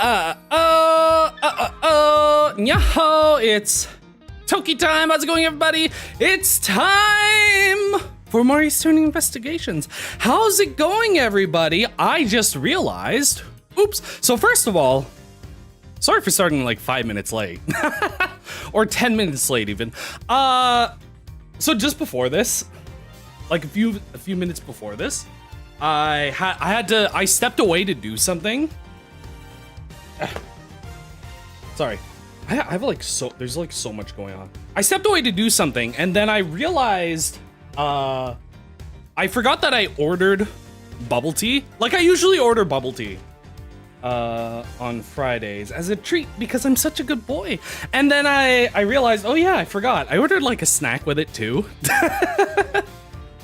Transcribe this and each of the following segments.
Yo, it's Toki time. How's it going, everybody? It's time for more Eastern Investigations. How's it going, everybody? I just realized, oops. So first of all, sorry for starting like 5 minutes late or 10 minutes late even. So just before this, like a few minutes before this, I stepped away to do something. Sorry. I have there's like so much going on. I stepped away to do something and then I realized I forgot that I ordered bubble tea. Like I usually order bubble tea on Fridays as a treat because I'm such a good boy. And then I realized, oh yeah, I forgot. I ordered like a snack with it too.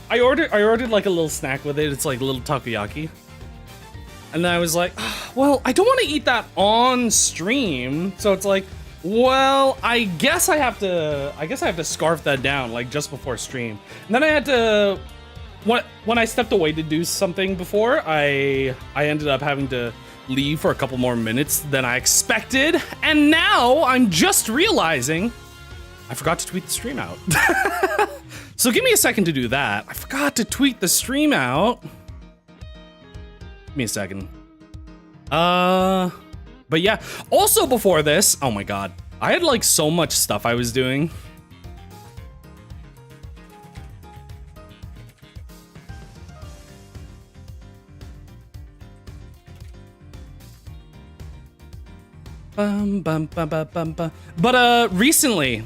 I ordered like a little snack with it. It's like a little takoyaki. And then I was like, oh, well, I don't want to eat that on stream. So it's like, well, I guess I have to scarf that down like just before stream. And then I had to, when I stepped away to do something before, I ended up having to leave for a couple more minutes than I expected. And now I'm just realizing I forgot to tweet the stream out. So give me a second to do that. I forgot to tweet the stream out. Give me a second. But yeah, also before this, oh my god, I had like so much stuff I was doing. But recently,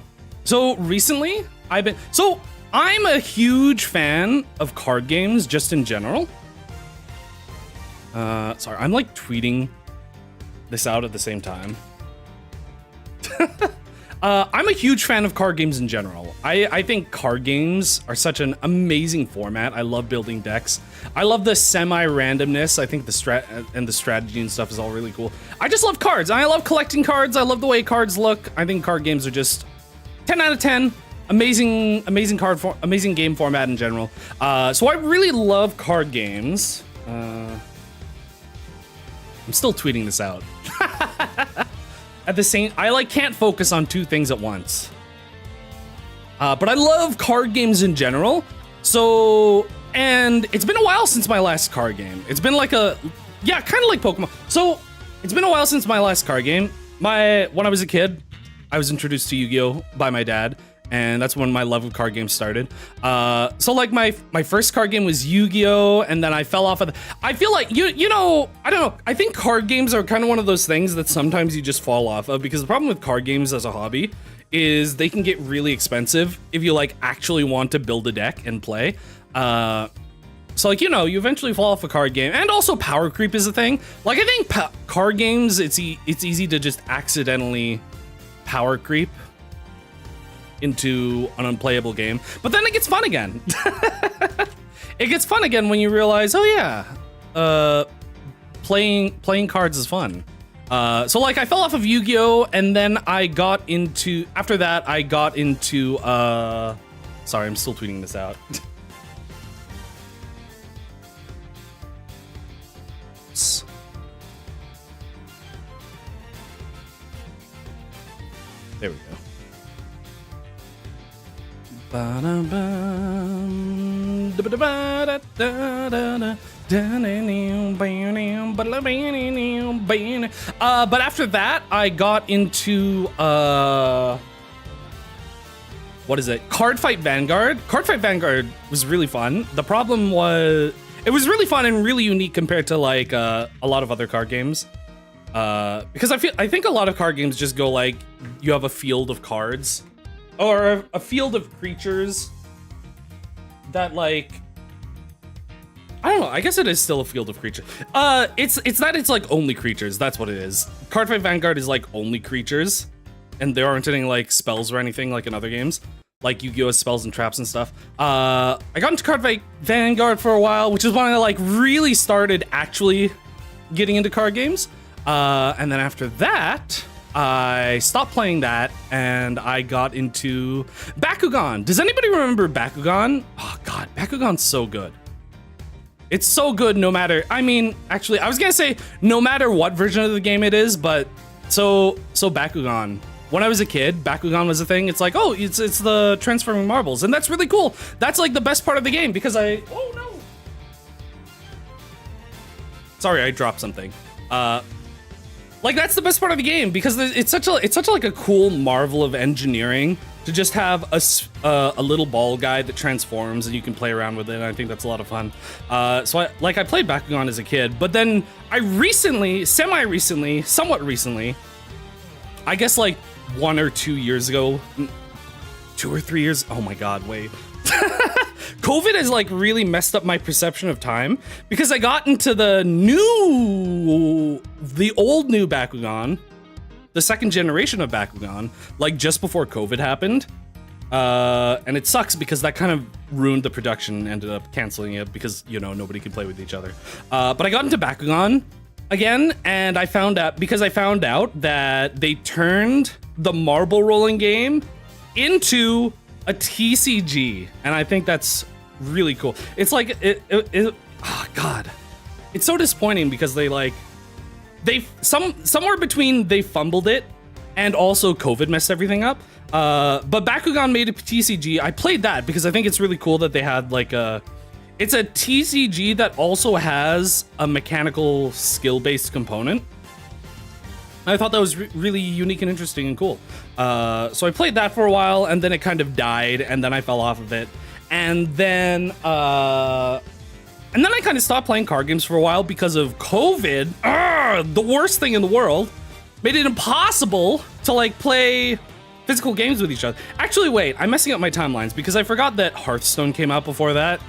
I'm a huge fan of card games just in general. Sorry, I'm like tweeting this out at the same time. I'm a huge fan of card games in general. I think card games are such an amazing format. I love building decks. I love the semi-randomness. I think the strategy and stuff is all really cool. I just love cards. I love collecting cards. I love the way cards look. I think card games are just 10 out of 10. Amazing game format in general. So I really love card games. I'm still tweeting this out. At the same, I like can't focus on two things at once. But I love card games in general. So, and it's been a while since my last card game. It's been like kind of like Pokemon. So it's been a while since my last card game. When I was a kid, I was introduced to Yu-Gi-Oh by my dad. And that's when my love of card games started. So like my first card game was Yu-Gi-Oh, and then I fell off of I feel like, you know, I don't know. I think card games are kind of one of those things that sometimes you just fall off of, because the problem with card games as a hobby is they can get really expensive if you like actually want to build a deck and play. So like, you know, you eventually fall off a card game, and also power creep is a thing. Like I think card games, it's easy to just accidentally power creep into an unplayable game, but then it gets fun again. It gets fun again when you realize, oh yeah, playing cards is fun. So like I fell off of Yu-Gi-Oh, and then after that I got into sorry, I'm still tweeting this out. There we go. But after that, I got into what is it? Card Fight Vanguard. Card Fight Vanguard was really fun. The problem was it was really fun and really unique compared to like a lot of other card games. Because I think a lot of card games just go like you have a field of cards. Or a field of creatures that like, I don't know, I guess it is still a field of creatures. It's like only creatures, that's what it is. Cardfight Vanguard is like only creatures, and there aren't any like spells or anything like in other games. Like Yu-Gi-Oh! Spells and traps and stuff. I got into Cardfight Vanguard for a while, which is when I like really started actually getting into card games. And then after that, I stopped playing that and I got into Bakugan. Does anybody remember Bakugan? Oh god, Bakugan's so good. It's so good no matter, I mean, actually, I was gonna say no matter what version of the game it is, but so Bakugan. When I was a kid, Bakugan was a thing. It's like, oh, it's the transforming marbles, and that's really cool. That's like the best part of the game because oh no. Sorry, I dropped something. Like that's the best part of the game because it's such like a cool marvel of engineering to just have a little ball guy that transforms and you can play around with it. And I think that's a lot of fun. So I played Bakugan as a kid, but then I recently, somewhat recently, I guess like 1 or 2 years ago, 2 or 3 years. Oh my God, wait. COVID has like really messed up my perception of time because I got into the old new Bakugan, the second generation of Bakugan, like just before COVID happened. And it sucks because that kind of ruined the production, ended up canceling it because, you know, nobody could play with each other. But I got into Bakugan again, and I found out that they turned the marble rolling game into a TCG, and I think that's really cool. It's like oh God, it's so disappointing because somewhere between they fumbled it and also COVID messed everything up. But Bakugan made a TCG. I played that because I think it's really cool that they had it's a TCG that also has a mechanical skill-based component. I thought that was really unique and interesting and cool. So I played that for a while, and then it kind of died, and then I fell off of it. And then I kind of stopped playing card games for a while because of COVID. The worst thing in the world. Made it impossible to play physical games with each other. Actually, wait, I'm messing up my timelines because I forgot that Hearthstone came out before that.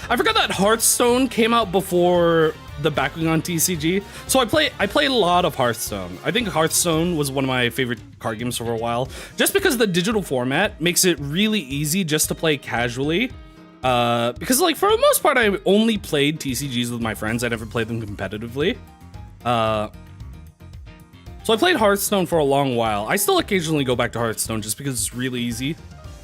I forgot that Hearthstone came out before the Bakugan TCG. So I played a lot of Hearthstone. I think Hearthstone was one of my favorite card games for a while, just because the digital format makes it really easy just to play casually. Because for the most part, I only played TCGs with my friends. I never played them competitively. So I played Hearthstone for a long while. I still occasionally go back to Hearthstone just because it's really easy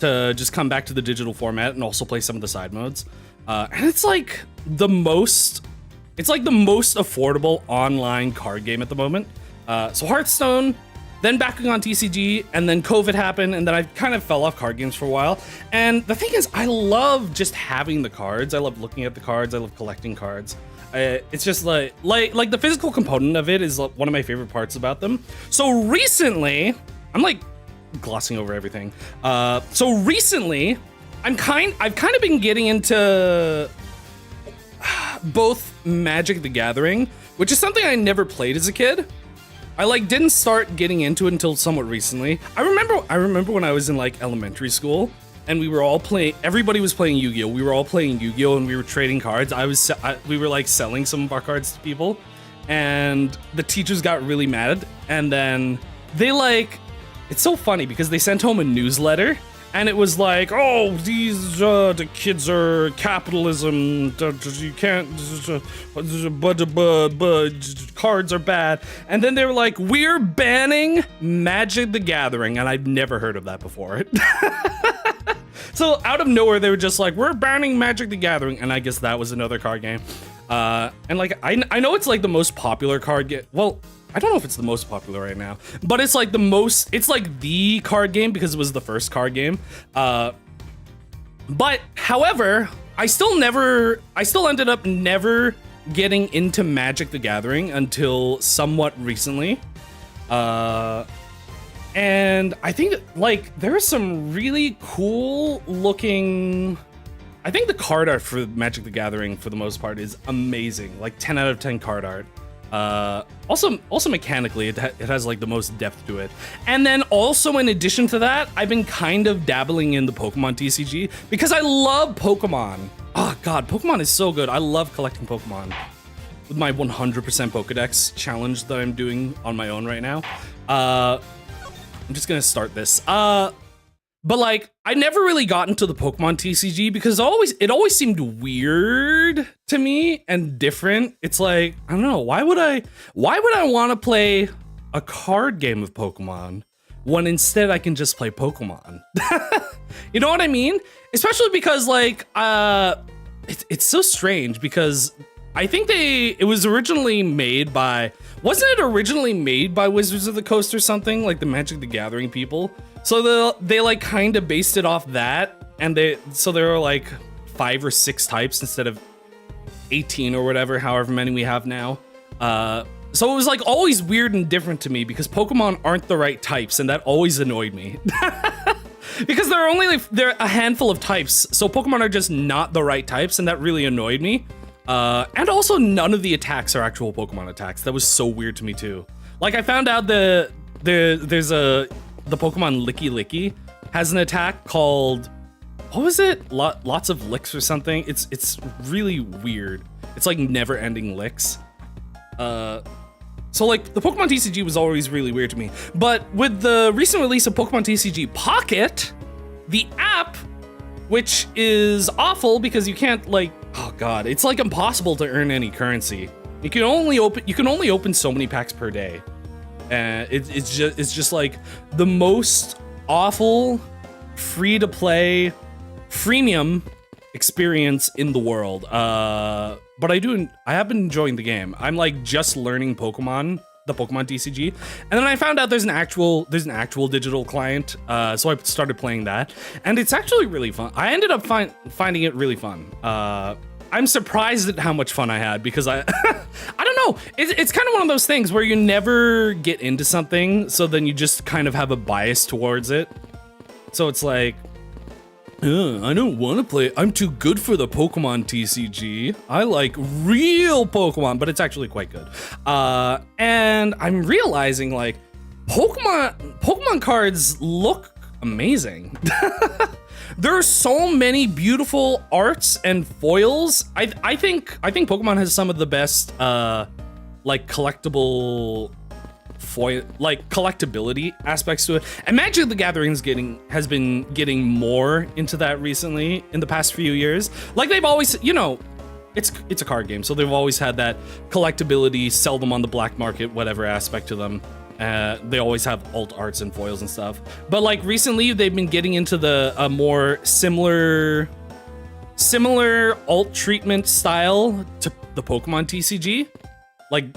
to just come back to the digital format and also play some of the side modes. And it's the most affordable online card game at the moment. So Hearthstone, then Bakugan TCG, and then COVID happened, and then I kind of fell off card games for a while. And the thing is, I love just having the cards. I love looking at the cards. I love collecting cards. It's just like the physical component of it is one of my favorite parts about them. So recently, I'm glossing over everything. So recently, I've kind of been getting into both Magic the Gathering, which is something I never played as a kid. I didn't start getting into it until somewhat recently. I remember when I was in elementary school and we were all playing, everybody was playing Yu-Gi-Oh! We were all playing Yu-Gi-Oh! And we were trading cards. We were selling some of our cards to people, and the teachers got really mad, and then they it's so funny because they sent home a newsletter. And it was oh, these the kids are capitalism. You can't. Cards are bad. And then they were we're banning Magic the Gathering, and I'd never heard of that before. So out of nowhere, they were just we're banning Magic the Gathering, and I guess that was another card game. And I know it's the most popular card game. Well, I don't know if it's the most popular right now, but it's the card game because it was the first card game. But however, I still ended up never getting into Magic the Gathering until somewhat recently. And I think there are some really cool looking, I think the card art for Magic the Gathering for the most part is amazing. 10 out of 10 card art. Also mechanically, it has the most depth to it. And then also in addition to that, I've been kind of dabbling in the Pokemon TCG because I love Pokemon. Oh God, Pokemon is so good. I love collecting Pokemon with my 100% Pokedex challenge that I'm doing on my own right now. I'm just gonna start this. But I never really got into the Pokemon TCG because it always seemed weird to me and different. It's I don't know, why would I want to play a card game of Pokemon when instead I can just play Pokemon? You know what I mean? Especially because it's so strange because I think it was originally made by, wasn't it originally made by Wizards of the Coast or something, like the Magic the Gathering people? So they like kind of based it off that, and there are like 5 or 6 types instead of 18 or whatever, however many we have now. So it was like always weird and different to me because Pokemon aren't the right types, and that always annoyed me. Because there are only like a handful of types, so Pokemon are just not the right types, and that really annoyed me. And also none of the attacks are actual Pokemon attacks. That was so weird to me too. Like I found out the Pokemon Licky Licky has an attack called, what was it? Lots of licks or something. It's really weird. It's like never ending licks. So like the Pokemon TCG was always really weird to me. But with the recent release of Pokemon TCG Pocket, the app, which is awful because you can't like, oh god, it's like impossible to earn any currency. You can only open so many packs per day. And it's just like the most awful free to play freemium experience in the world. But I have been enjoying the game. I'm like just learning Pokemon, the Pokemon TCG, and then I found out there's an actual digital client. So I started playing that, and it's actually really fun. I ended up finding it really fun. I'm surprised at how much fun I had because I don't know. It's kind of one of those things where you never get into something, so then you just kind of have a bias towards it. So it's like, I don't want to play. I'm too good for the Pokemon TCG. I like real Pokemon, but it's actually quite good. And I'm realizing like Pokemon cards look amazing. There are so many beautiful arts and foils. I think Pokemon has some of the best like collectible foil, like collectability aspects to it. And Magic the Gathering has been getting more into that recently in the past few years. Like they've always, you know, it's a card game, so they've always had that collectability, sell them on the black market, whatever aspect to them. They always have alt arts and foils and stuff. But like recently they've been getting into the more similar alt treatment style to the Pokemon TCG. Like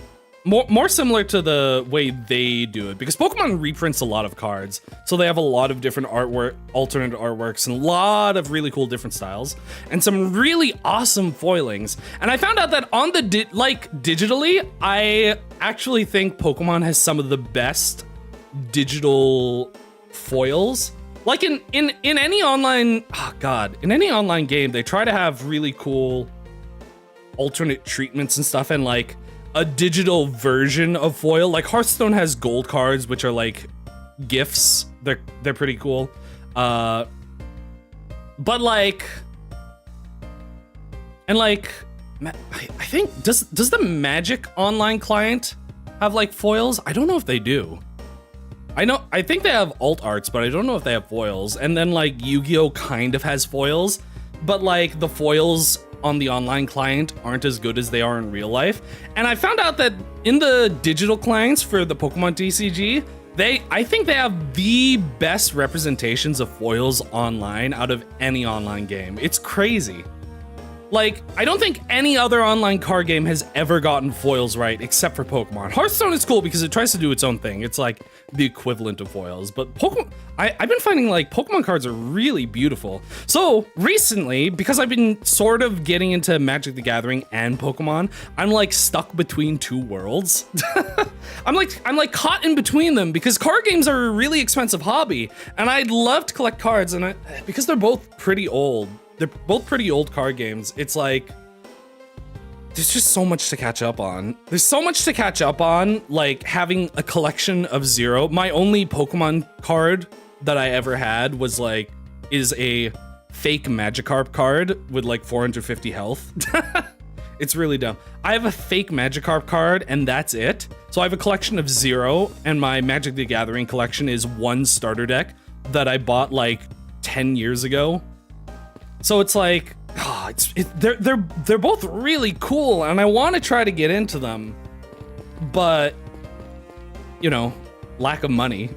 more similar to the way they do it, because Pokemon reprints a lot of cards, so they have a lot of different artwork, alternate artworks, and a lot of really cool different styles, and some really awesome foilings. And I found out that on the digitally, I actually think Pokemon has some of the best digital foils. Like in any online, in any online game, they try to have really cool alternate treatments and stuff, and like a digital version of foil. Like Hearthstone has gold cards, which are like gifts. They're pretty cool. But like, and like, I think does the Magic online client have like foils? I don't know if they do. I think they have alt arts, but I don't know if they have foils. And then like Yu-Gi-Oh kind of has foils, but like the foils on the online client aren't as good as they are in real life. And I found out that in the digital clients for the Pokemon TCG, I think they have the best representations of foils online out of any online game. It's crazy. Like, I don't think any other online card game has ever gotten foils right except for Pokemon. Hearthstone is cool because it tries to do its own thing. It's like the equivalent of foils, but Pokemon, I've been finding like Pokemon cards are really beautiful. So recently, because I've been sort of getting into Magic the Gathering and Pokemon, I'm like stuck between two worlds. I'm like caught in between them because card games are a really expensive hobby, and I'd love to collect cards, and because they're both pretty old. They're both pretty old card games. It's like, there's just so much to catch up on. There's so much to catch up on, like having a collection of zero. My only Pokemon card that I ever had is a fake Magikarp card with like 450 health. It's really dumb. I have a fake Magikarp card and that's it. So I have a collection of zero, and my Magic the Gathering collection is one starter deck that I bought like 10 years ago. So it's like, they're both really cool, and I want to try to get into them, but you know, lack of money.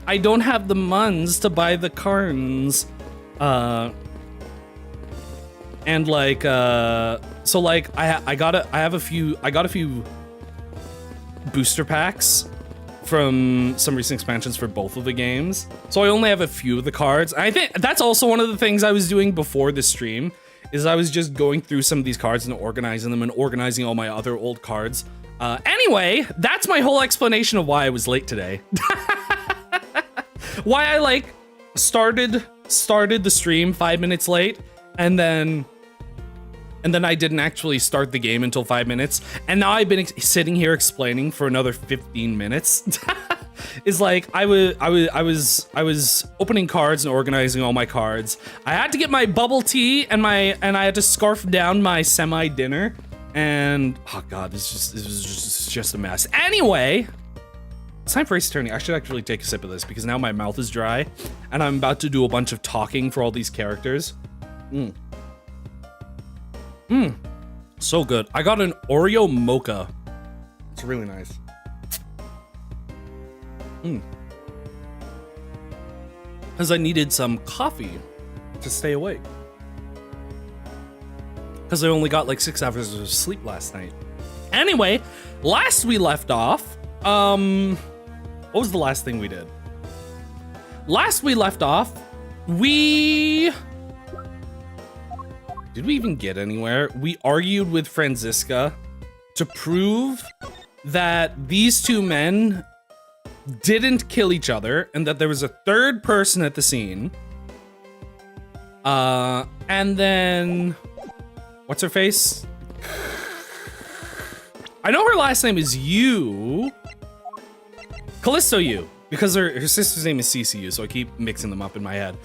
I don't have the muns to buy the cards. And like, so like I have a few booster packs from some recent expansions for both of the games. So I only have a few of the cards. I think that's also one of the things I was doing before the stream, is I was just going through some of these cards and organizing them and organizing all my other old cards. Anyway, that's my whole explanation of why I was late today. Why I like started the stream 5 minutes late, and then I didn't actually start the game until 5 minutes, and now I've been sitting here explaining for another 15 minutes. Is like I was opening cards and organizing all my cards. I had to get my bubble tea and I had to scarf down my semi dinner, and oh god, this was just a mess. Anyway, it's time for Ace Attorney. I should actually take a sip of this because now my mouth is dry, and I'm about to do a bunch of talking for all these characters. So good. I got an Oreo mocha. It's really nice. Because I needed some coffee to stay awake. Because I only got like 6 hours of sleep last night. Anyway, last we left off, what was the last thing we did? Last we left off, did we even get anywhere? We argued with Franziska to prove that these two men didn't kill each other and that there was a third person at the scene. And then, what's her face? I know her last name is Yu. Callisto Yu, because her sister's name is CCU, so I keep mixing them up in my head.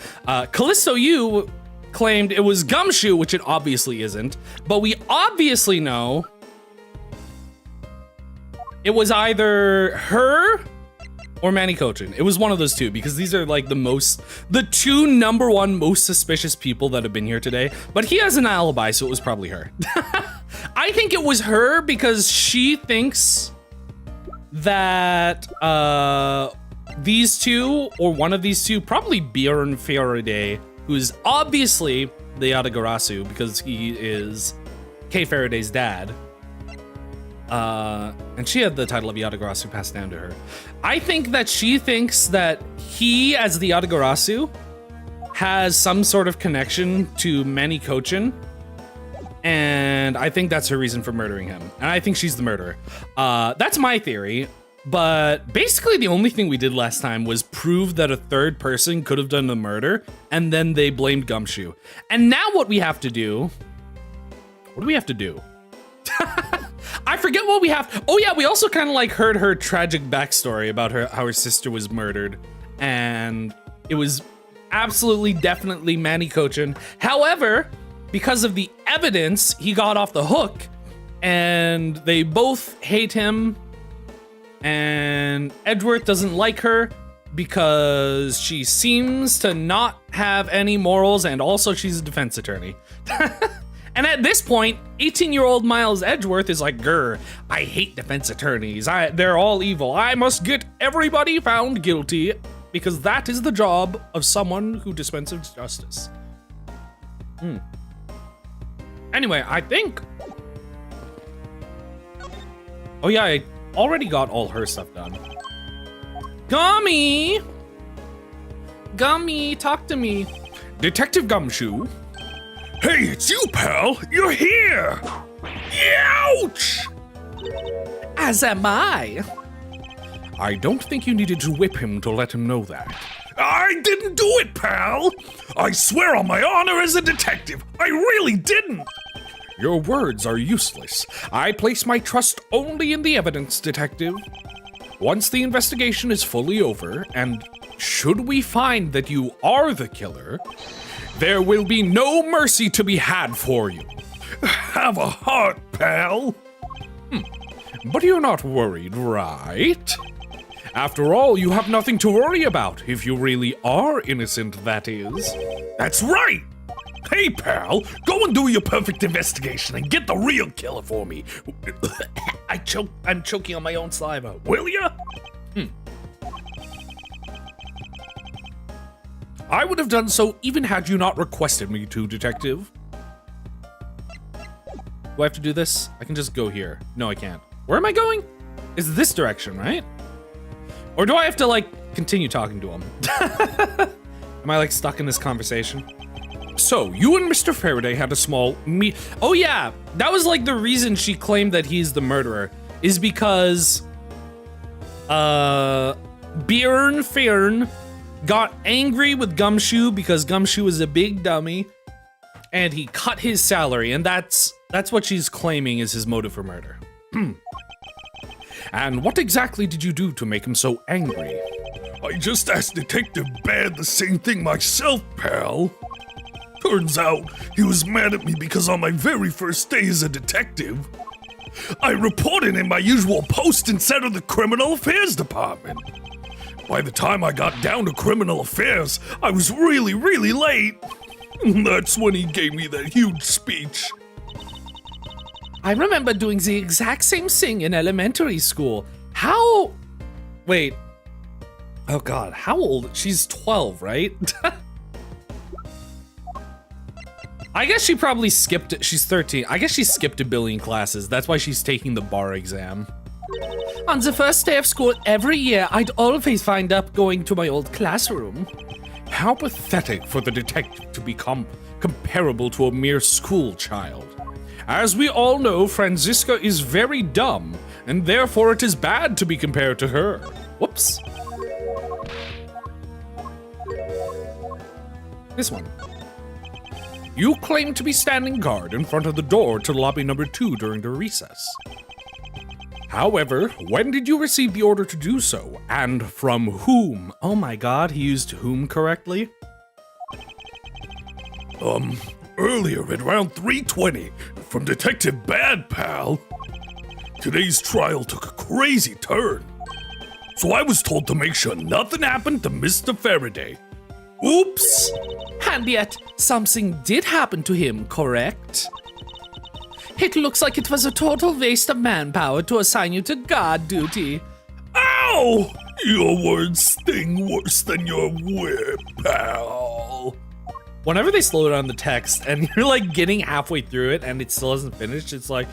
Callisto Yu claimed it was Gumshoe, which it obviously isn't, but we obviously know it was either her or Manny Cochin. It was one of those two, because these are like the two #1 most suspicious people that have been here today, but he has an alibi, so it was probably her. I think it was her because she thinks that these two, or one of these two, probably Bjorn Faraday, who's obviously the Yatagarasu because he is Kay Faraday's dad. And she had the title of Yatagarasu passed down to her. I think that she thinks that he, as the Yatagarasu, has some sort of connection to Manny Cochin, and I think that's her reason for murdering him. And I think she's the murderer. That's my theory. But basically the only thing we did last time was prove that a third person could have done the murder, and then they blamed Gumshoe. And now what we have to do... What do we have to do? I forget what we have... Oh yeah, we also kind of like heard her tragic backstory about how her sister was murdered. And it was absolutely, definitely Manny Cochin. However, because of the evidence, he got off the hook, and they both hate him. And Edgeworth doesn't like her because she seems to not have any morals, and also she's a defense attorney. And at this point, 18-year-old Miles Edgeworth is like, grr, I hate defense attorneys. They're all evil. I must get everybody found guilty because that is the job of someone who dispenses justice. Anyway, I think... Oh yeah, I already got all her stuff done. Gummy! Gummy, talk to me. Detective Gumshoe? Hey, it's you, pal! You're here! Ouch! As am I. I don't think you needed to whip him to let him know that. I didn't do it, pal! I swear on my honor as a detective, I really didn't! Your words are useless. I place my trust only in the evidence, detective. Once the investigation is fully over, and should we find that you are the killer, there will be no mercy to be had for you. Have a heart, pal. But you're not worried, right? After all, you have nothing to worry about, if you really are innocent, that is. That's right! Hey, pal, go and do your perfect investigation and get the real killer for me. I'm choking on my own saliva. Will ya? I would have done so even had you not requested me to, detective. Do I have to do this? I can just go here. No, I can't. Where am I going? It's this direction, right? Or do I have to, like, continue talking to him? Am I, like, stuck in this conversation? So, you and Mr. Faraday had a small Oh, yeah. That was, like, the reason she claimed that he's the murderer. Is because... Bjorn Fern got angry with Gumshoe because Gumshoe is a big dummy. And he cut his salary, and that's what she's claiming is his motive for murder. And what exactly did you do to make him so angry? I just asked Detective Bad the same thing myself, pal. Turns out he was mad at me because on my very first day as a detective, I reported in my usual post instead of the Criminal Affairs Department. By the time I got down to Criminal Affairs, I was really, really late. That's when he gave me that huge speech. I remember doing the exact same thing in elementary school. How? Wait. Oh God, how old? She's 12, right? I guess she probably skipped it. She's 13. I guess she skipped a billion classes. That's why she's taking the bar exam. On the first day of school every year, I'd always wind up going to my old classroom. How pathetic for the detective to become comparable to a mere school child. As we all know, Franziska is very dumb, and therefore it is bad to be compared to her. Whoops. This one. You claim to be standing guard in front of the door to lobby number 2 during the recess. However, when did you receive the order to do so, and from whom? Oh my God, he used whom correctly? Earlier at around 3:20, from Detective Bad, pal. Today's trial took a crazy turn. So I was told to make sure nothing happened to Mr. Faraday. Oops! And yet, something did happen to him, correct? It looks like it was a total waste of manpower to assign you to guard duty. Ow! Your words sting worse than your whip, pal. Whenever they slow down the text and you're like getting halfway through it and it still hasn't finished, it's like,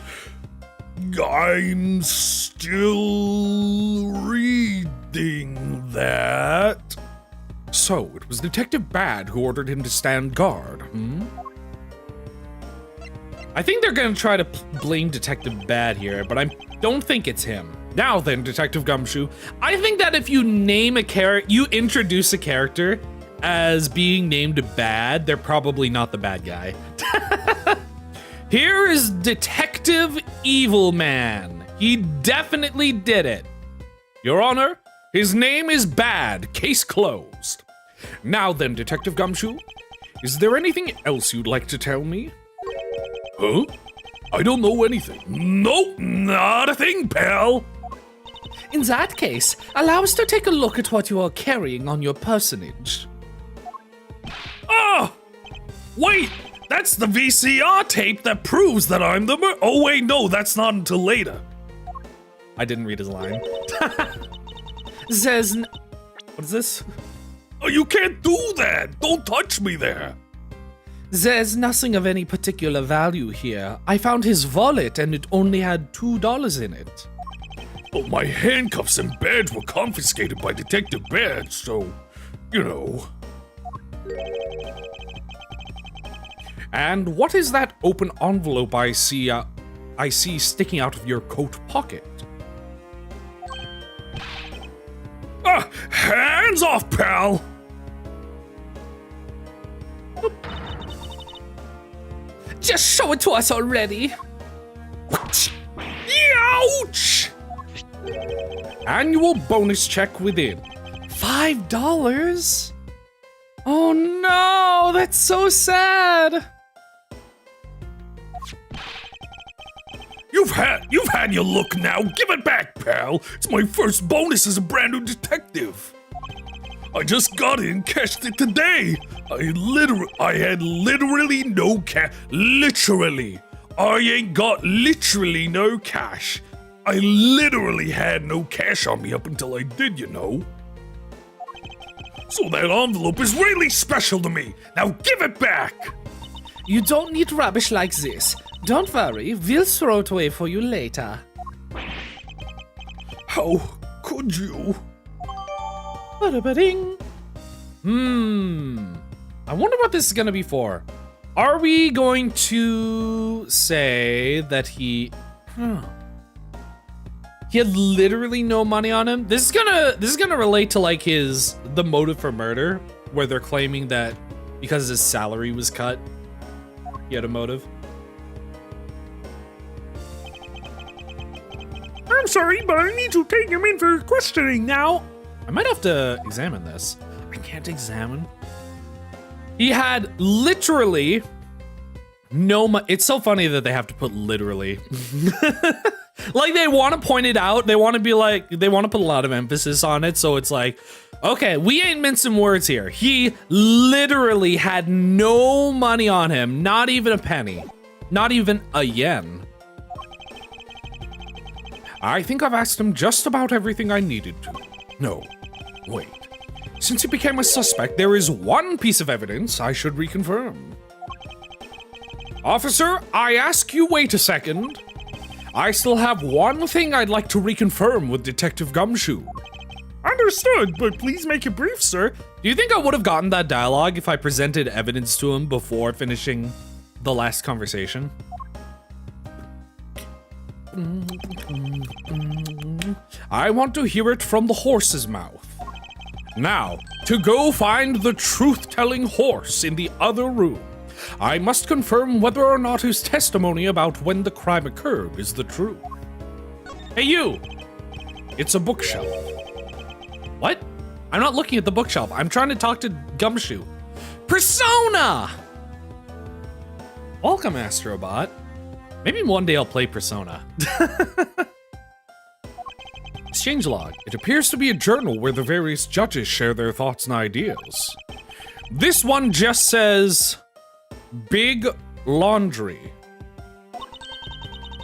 I'm still reading that. So, it was Detective Bad who ordered him to stand guard, I think they're gonna try to blame Detective Bad here, but I don't think it's him. Now then, Detective Gumshoe, I think that if you name a you introduce a character as being named Bad, they're probably not the bad guy. Here is Detective Evil Man. He definitely did it. Your Honor, his name is Bad. Case closed. Now then, Detective Gumshoe, is there anything else you'd like to tell me? Huh? I don't know anything. Nope, not a thing, pal. In that case, allow us to take a look at what you are carrying on your personage. Ah! Wait, that's the VCR tape that proves that I'm the Oh wait, no, that's not until later. I didn't read his line. Says what is this? Oh, you can't do that! Don't touch me there! There's nothing of any particular value here. I found his wallet and it only had $2 in it. But my handcuffs and badge were confiscated by Detective Bad, so, you know. And what is that open envelope I see sticking out of your coat pocket? Ah, hands off, pal! Just show it to us already. Ouch! Annual bonus check within. $5? Oh no, that's so sad. You've had your look now. Give it back, pal. It's my first bonus as a brand new detective. I just got it and cashed it today. I had literally no cash. Literally. I ain't got literally no cash. I literally had no cash on me up until I did, you know. So that envelope is really special to me. Now give it back. You don't need rubbish like this. Don't worry, we'll throw it away for you later. How could you? Ba-da-ba-ding. I wonder what this is gonna be for. Are we going to say that he had literally no money on him? This is gonna relate to like the motive for murder, where they're claiming that because his salary was cut, he had a motive. I'm sorry, but I need to take him in for questioning now. I might have to examine this. I can't examine. He had literally no money. It's so funny that they have to put literally. Like they want to point it out. They want to be like, they want to put a lot of emphasis on it. So it's like, okay, we ain't mincing words here. He literally had no money on him. Not even a penny. Not even a yen. I think I've asked him just about everything I needed to. No, wait. Since he became a suspect, there is one piece of evidence I should reconfirm. Officer, I ask you wait a second. I still have one thing I'd like to reconfirm with Detective Gumshoe. Understood, but please make it brief, sir. Do you think I would have gotten that dialogue if I presented evidence to him before finishing the last conversation? I want to hear it from the horse's mouth. Now, to go find the truth-telling horse in the other room, I must confirm whether or not his testimony about when the crime occurred is the truth. Hey, you! It's a bookshelf. What? I'm not looking at the bookshelf. I'm trying to talk to Gumshoe. Persona! Welcome, Astrobot. Maybe one day I'll play Persona. Exchange log. It appears to be a journal where the various judges share their thoughts and ideas. This one just says, Big Laundry.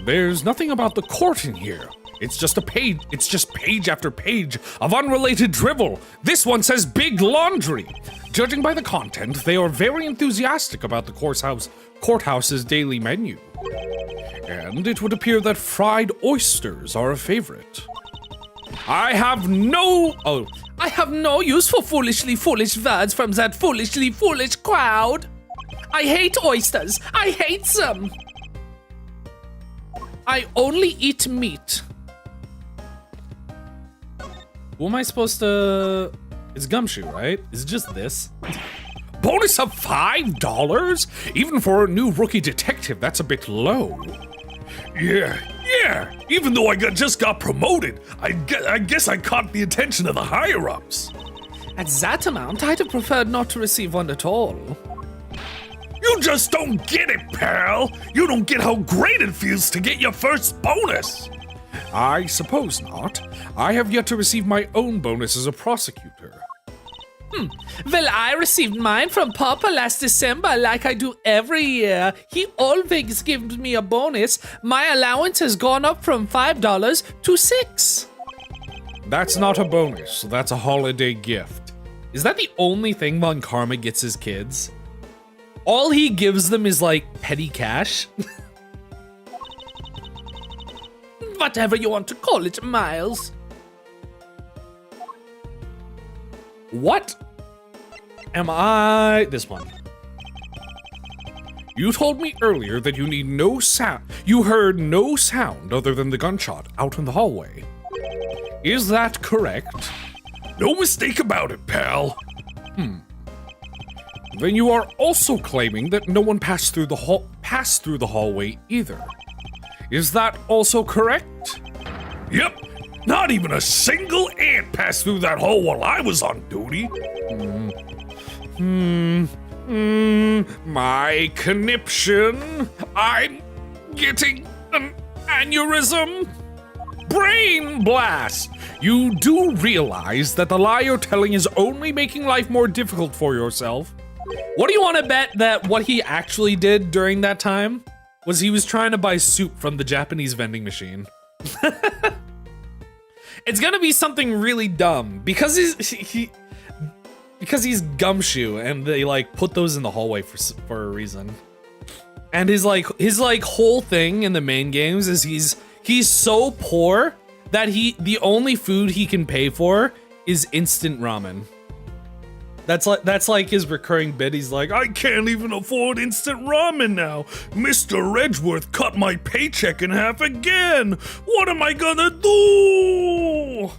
There's nothing about the court in here. It's just page after page of unrelated drivel. This one says Big Laundry. Judging by the content, they are very enthusiastic about the courthouse's daily menu. And it would appear that fried oysters are a favorite. I have no use for foolishly foolish words from that foolishly foolish crowd. I hate oysters. I hate them. I only eat meat. Who am I supposed to... It's Gumshoe, right? Is it just this? Bonus of $5? Even for a new rookie detective, that's a bit low. Yeah. Even though I just got promoted, I guess I caught the attention of the higher-ups. At that amount, I'd have preferred not to receive one at all. You just don't get it, pal. You don't get how great it feels to get your first bonus. I suppose not. I have yet to receive my own bonus as a prosecutor. Well, I received mine from Papa last December like I do every year. He always gives me a bonus. My allowance has gone up from $5 to $6. That's not a bonus. That's a holiday gift. Is that the only thing Von Karma gets his kids? All he gives them is like petty cash? Whatever you want to call it, Miles. What am I? This one. You told me earlier that you need no sound. You heard no sound other than the gunshot out in the hallway. Is that correct? No mistake about it, pal. Then you are also claiming that no one passed through the hallway either. Is that also correct? Yep. Not even a single ant passed through that hole while I was on duty. My conniption. I'm getting an aneurysm. Brain blast. You do realize that the lie you're telling is only making life more difficult for yourself. What do you want to bet that what he actually did during that time was he was trying to buy soup from the Japanese vending machine? It's gonna be something really dumb because he's Gumshoe and they like put those in the hallway for a reason. And his whole thing in the main games is he's so poor that the only food he can pay for is instant ramen. That's like his recurring bit. He's like, I can't even afford instant ramen now. Mr. Edgeworth cut my paycheck in half again. What am I gonna do?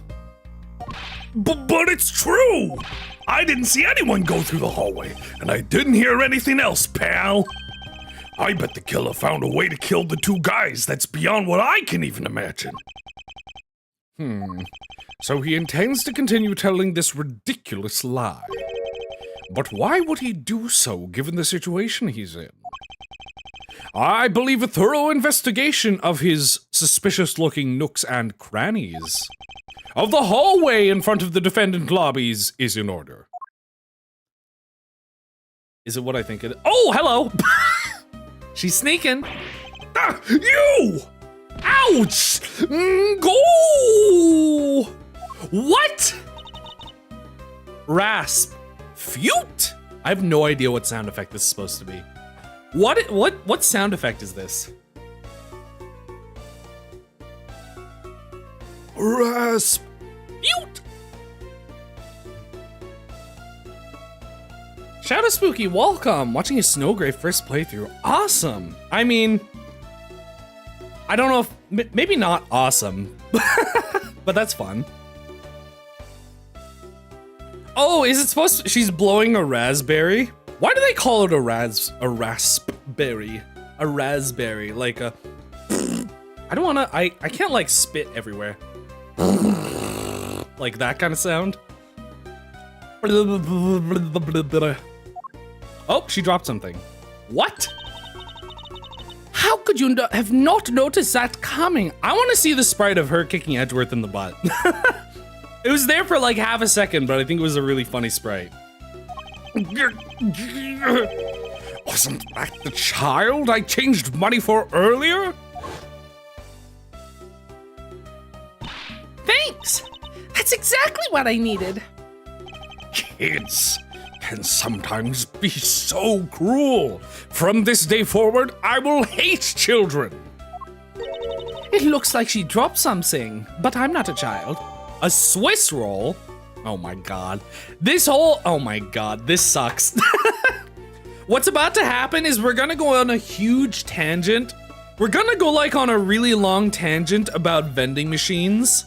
But it's true. I didn't see anyone go through the hallway, and I didn't hear anything else, pal. I bet the killer found a way to kill the two guys that's beyond what I can even imagine. So he intends to continue telling this ridiculous lie. But why would he do so, given the situation he's in? I believe a thorough investigation of his suspicious-looking nooks and crannies of the hallway in front of the defendant lobbies is in order. is it what I think it is? Oh, hello! She's sneaking. Ah, you! Ouch! Go! What? Rasp. Fute? I have no idea what sound effect this is supposed to be. What sound effect is this? Rasp. Fute! Shadow Spooky, welcome! Watching a Snowgrave first playthrough. Awesome! I mean, I don't know if, maybe not awesome, but that's fun. Oh, is it supposed to, she's blowing a raspberry? Why do they call it a raspberry? A raspberry, like a, I don't wanna, I can't like spit everywhere. Like that kind of sound. Oh, she dropped something. What? How could you have not noticed that coming? I want to see the sprite of her kicking Edgeworth in the butt. It was there for like half a second, but I think it was a really funny sprite. Wasn't that the child I changed money for earlier? Thanks! That's exactly what I needed. Kids can sometimes be so cruel. From this day forward, I will hate children. It looks like she dropped something, but I'm not a child. A Swiss roll? Oh my god. Oh my god, this sucks. What's about to happen is we're gonna go on a huge tangent. We're gonna go like on a really long tangent about vending machines.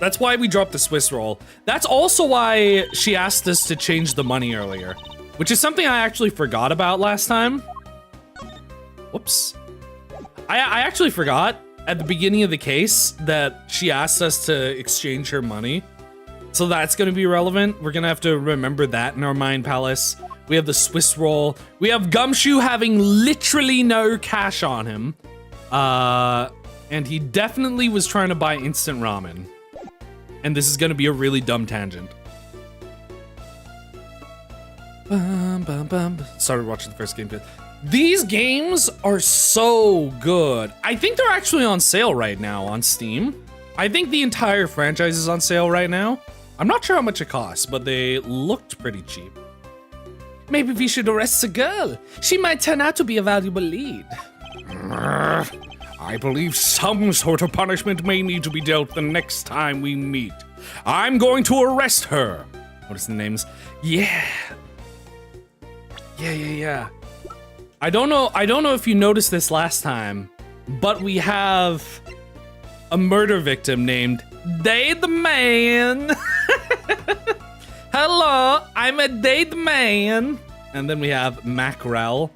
That's why we dropped the Swiss roll. That's also why she asked us to change the money earlier, which is something I actually forgot about last time. Whoops. I actually forgot at the beginning of the case that she asked us to exchange her money. So that's gonna be relevant. We're gonna have to remember that in our mind palace. We have the Swiss roll. We have Gumshoe having literally no cash on him. And he definitely was trying to buy instant ramen. And this is gonna be a really dumb tangent. Started watching the first game. These games are so good. I think they're actually on sale right now on Steam. I think the entire franchise is on sale right now. I'm not sure how much it costs, but they looked pretty cheap. Maybe we should arrest the girl. She might turn out to be a valuable lead. I believe some sort of punishment may need to be dealt the next time we meet. I'm going to arrest her. What is the names? Yeah. I don't know if you noticed this last time, but we have a murder victim named Day the Man. Hello, I'm a Day the Man. And then we have Mackerel.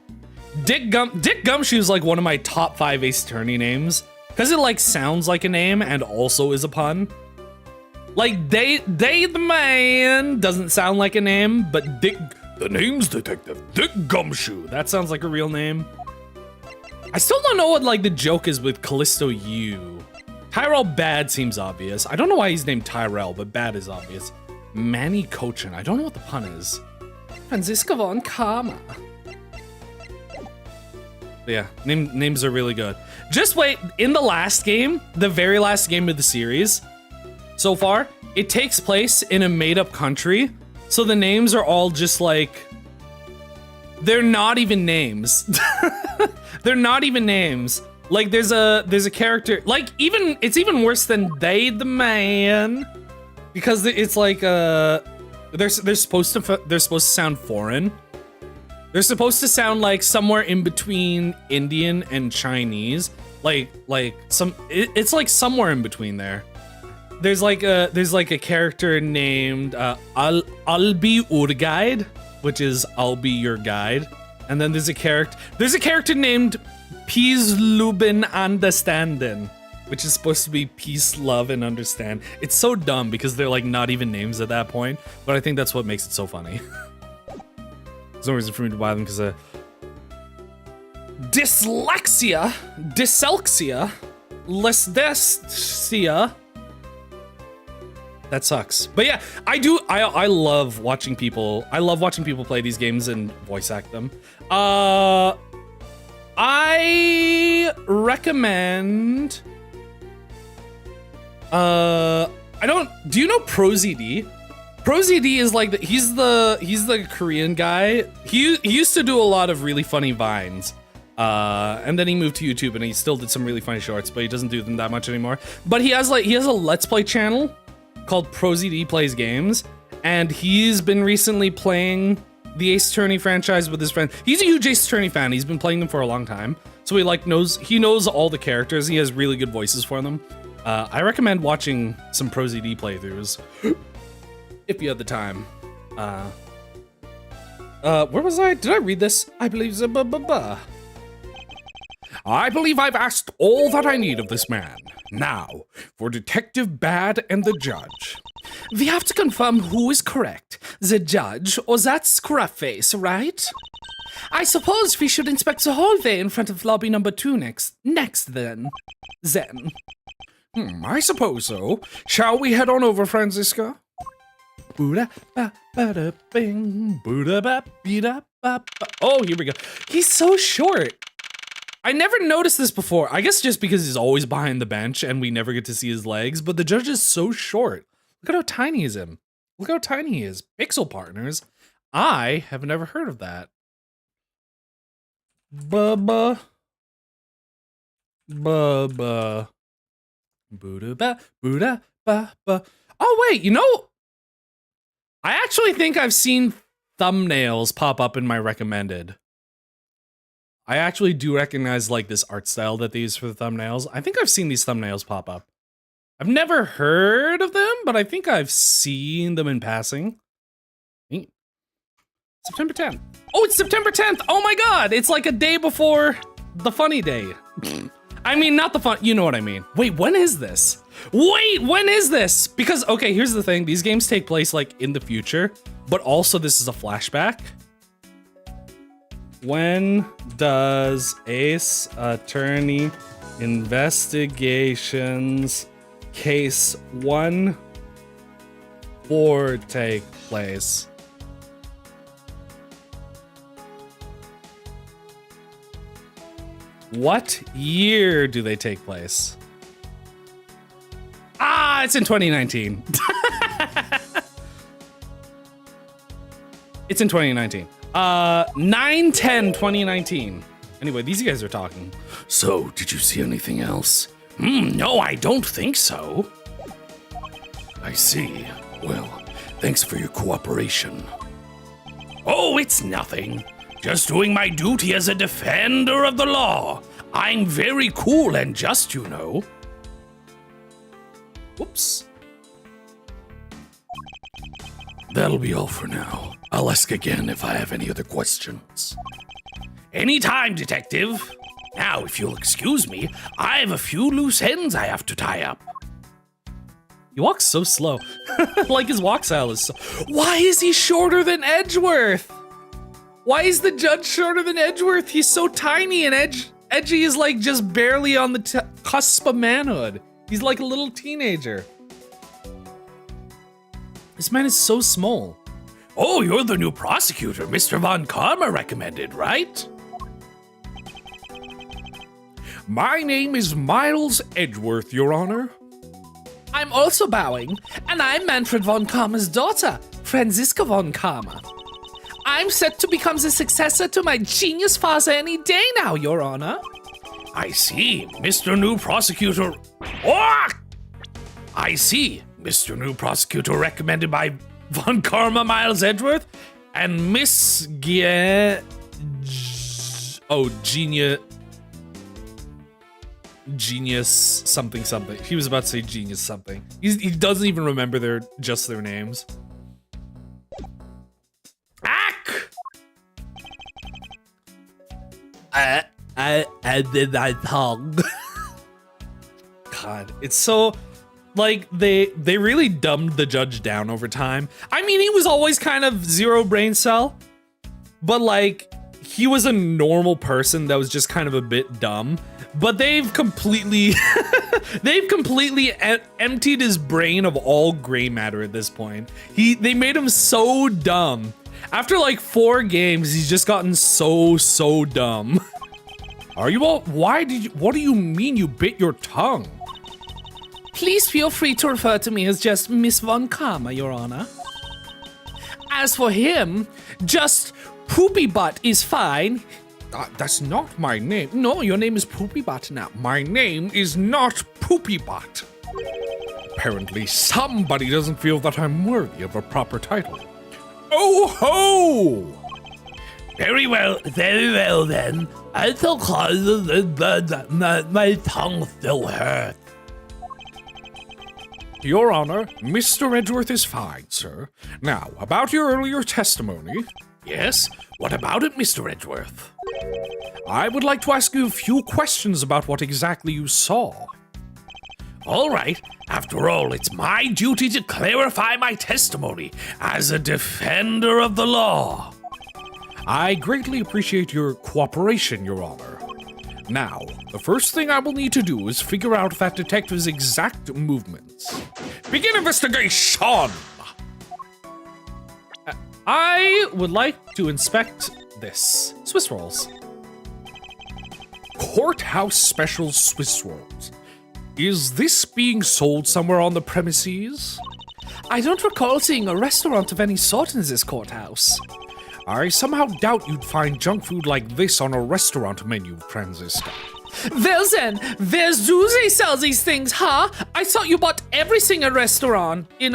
Dick Gumshoe is like one of my top 5 Ace Attorney names because it like sounds like a name and also is a pun. Like Day the Man doesn't sound like a name, but the name's Detective Dick Gumshoe. That sounds like a real name. I still don't know what like the joke is with Callisto U. Tyrell Bad seems obvious. I don't know why he's named Tyrell, but Bad is obvious. Manny Cochin. I don't know what the pun is. Franziska von Karma. Yeah, names are really good. Just wait, in the last game, the very last game of the series, so far, it takes place in a made-up country, so the names are all just like, they're not even names. They're not even names. Like there's a character, like it's even worse than they the man, because it's like they're supposed to sound foreign. They're supposed to sound like somewhere in between Indian and Chinese. It's like somewhere in between there. There's like a character named I'll be your guide, which is I'll be your guide. And then there's a character named Peace, Lubin, Understanding, which is supposed to be peace, love, and understand. It's so dumb because they're like not even names at that point, but I think that's what makes it so funny. There's no reason for me to buy them because dyslexia, lysdestia. That sucks. But yeah, I love watching people. I love watching people play these games and voice act them. I recommend. Do you know ProZD? ProZD is like he's the Korean guy. He used to do a lot of really funny vines. And then he moved to YouTube and he still did some really funny shorts, but he doesn't do them that much anymore. But he has a Let's Play channel called ProZD Plays Games, and he's been recently playing the Ace Attorney franchise with his friend. He's a huge Ace Attorney fan. He's been playing them for a long time, so he knows all the characters. He has really good voices for them. I recommend watching some ProZD playthroughs if you have the time. Where was I? Did I read this? I believe I believe I've asked all that I need of this man. Now, for Detective Bad and the judge. We have to confirm who is correct, the judge or that scruffface, right? I suppose we should inspect the hallway in front of lobby number 2 next then. I suppose so. Shall we head on over, Franziska? Oh, here we go. He's so short. I never noticed this before. I guess just because he's always behind the bench and we never get to see his legs, but the judge is so short. Look at how tiny he is. Look how tiny he is. Pixel partners. I have never heard of that. Bubba. Bubba. Buddha ba Buddha ba ba. Oh wait, you know, I actually think I've seen thumbnails pop up in my recommended. I actually do recognize like this art style that they use for the thumbnails. I think I've seen these thumbnails pop up. I've never heard of them, but I think I've seen them in passing. September 10th. Oh, it's September 10th. Oh my God. It's like a day before the funny day. I mean, not the fun, you know what I mean. Wait, when is this? Wait, when is this? Because, okay, here's the thing. These games take place like in the future, but also this is a flashback. When does Ace Attorney Investigations Case 1-4 take place? What year do they take place? Ah, it's in 2019. It's in 2019. 9/10/2019. Anyway, these guys are talking. So, did you see anything else? No, I don't think so. I see. Well, thanks for your cooperation. Oh, it's nothing. Just doing my duty as a defender of the law. I'm very cool and just, you know. Whoops. That'll be all for now. I'll ask again if I have any other questions. Anytime, Detective. Now, if you'll excuse me, I have a few loose ends I have to tie up. He walks so slow. Like his walk style is so... Why is he shorter than Edgeworth? Why is the judge shorter than Edgeworth? He's so tiny and Edgy is like just barely on the cusp of manhood. He's like a little teenager. This man is so small. Oh, you're the new prosecutor Mr. Von Karma recommended, right? My name is Miles Edgeworth, Your Honor. I'm also bowing, and I'm Manfred von Karma's daughter, Franziska von Karma. I'm set to become the successor to my genius father any day now, Your Honor. I see, Mr. New Prosecutor. Oh! I see, Mr. New Prosecutor recommended by Von Karma Miles Edgeworth and Miss Genius something something. He was about to say genius something. He doesn't even remember their names. Ack! I did that tongue. God, it's so like they really dumbed the judge down over time. I mean, he was always kind of zero brain cell, but like he was a normal person that was just kind of a bit dumb. But they've completely emptied his brain of all gray matter at this point. They made him so dumb. After like 4 games, he's just gotten so dumb. Are you all? What do you mean you bit your tongue? Please feel free to refer to me as just Miss Von Karma, Your Honor. As for him, just Poopy Butt is fine. That's not my name. No, your name is Poopy Butt now. My name is not Poopy Butt. Apparently, somebody doesn't feel that I'm worthy of a proper title. Oh ho! Very well then. I'm so close that my tongue still hurts. Your Honor, Mr. Edgeworth is fine, sir. Now, about your earlier testimony. Yes, what about it, Mr. Edgeworth? I would like to ask you a few questions about what exactly you saw. All right, after all, it's my duty to clarify my testimony as a defender of the law. I greatly appreciate your cooperation, Your Honor. Now, the first thing I will need to do is figure out that detective's exact movements. Begin investigation! I would like to inspect this. Swiss rolls. Courthouse special Swiss rolls. Is this being sold somewhere on the premises? I don't recall seeing a restaurant of any sort in this courthouse. I somehow doubt you'd find junk food like this on a restaurant menu, Franziska. Well then, where do they sell these things, huh? I thought you bought everything in a restaurant. You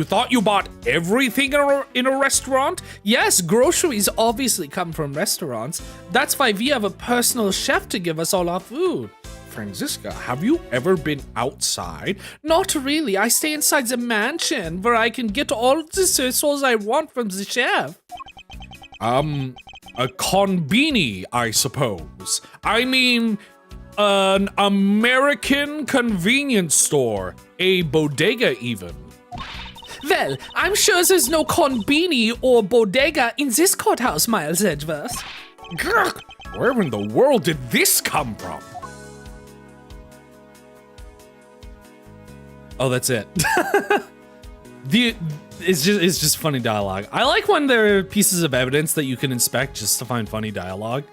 thought you bought everything in a restaurant? Yes, groceries obviously come from restaurants. That's why we have a personal chef to give us all our food. Franziska, have you ever been outside? Not really. I stay inside the mansion where I can get all the resources I want from the chef. A konbini, I suppose. I mean, an American convenience store. A bodega, even. Well, I'm sure there's no konbini or bodega in this courthouse, Miles Edgeworth. Grr, where in the world did this come from? Oh, that's it. It's just funny dialogue. I like when there are pieces of evidence that you can inspect just to find funny dialogue.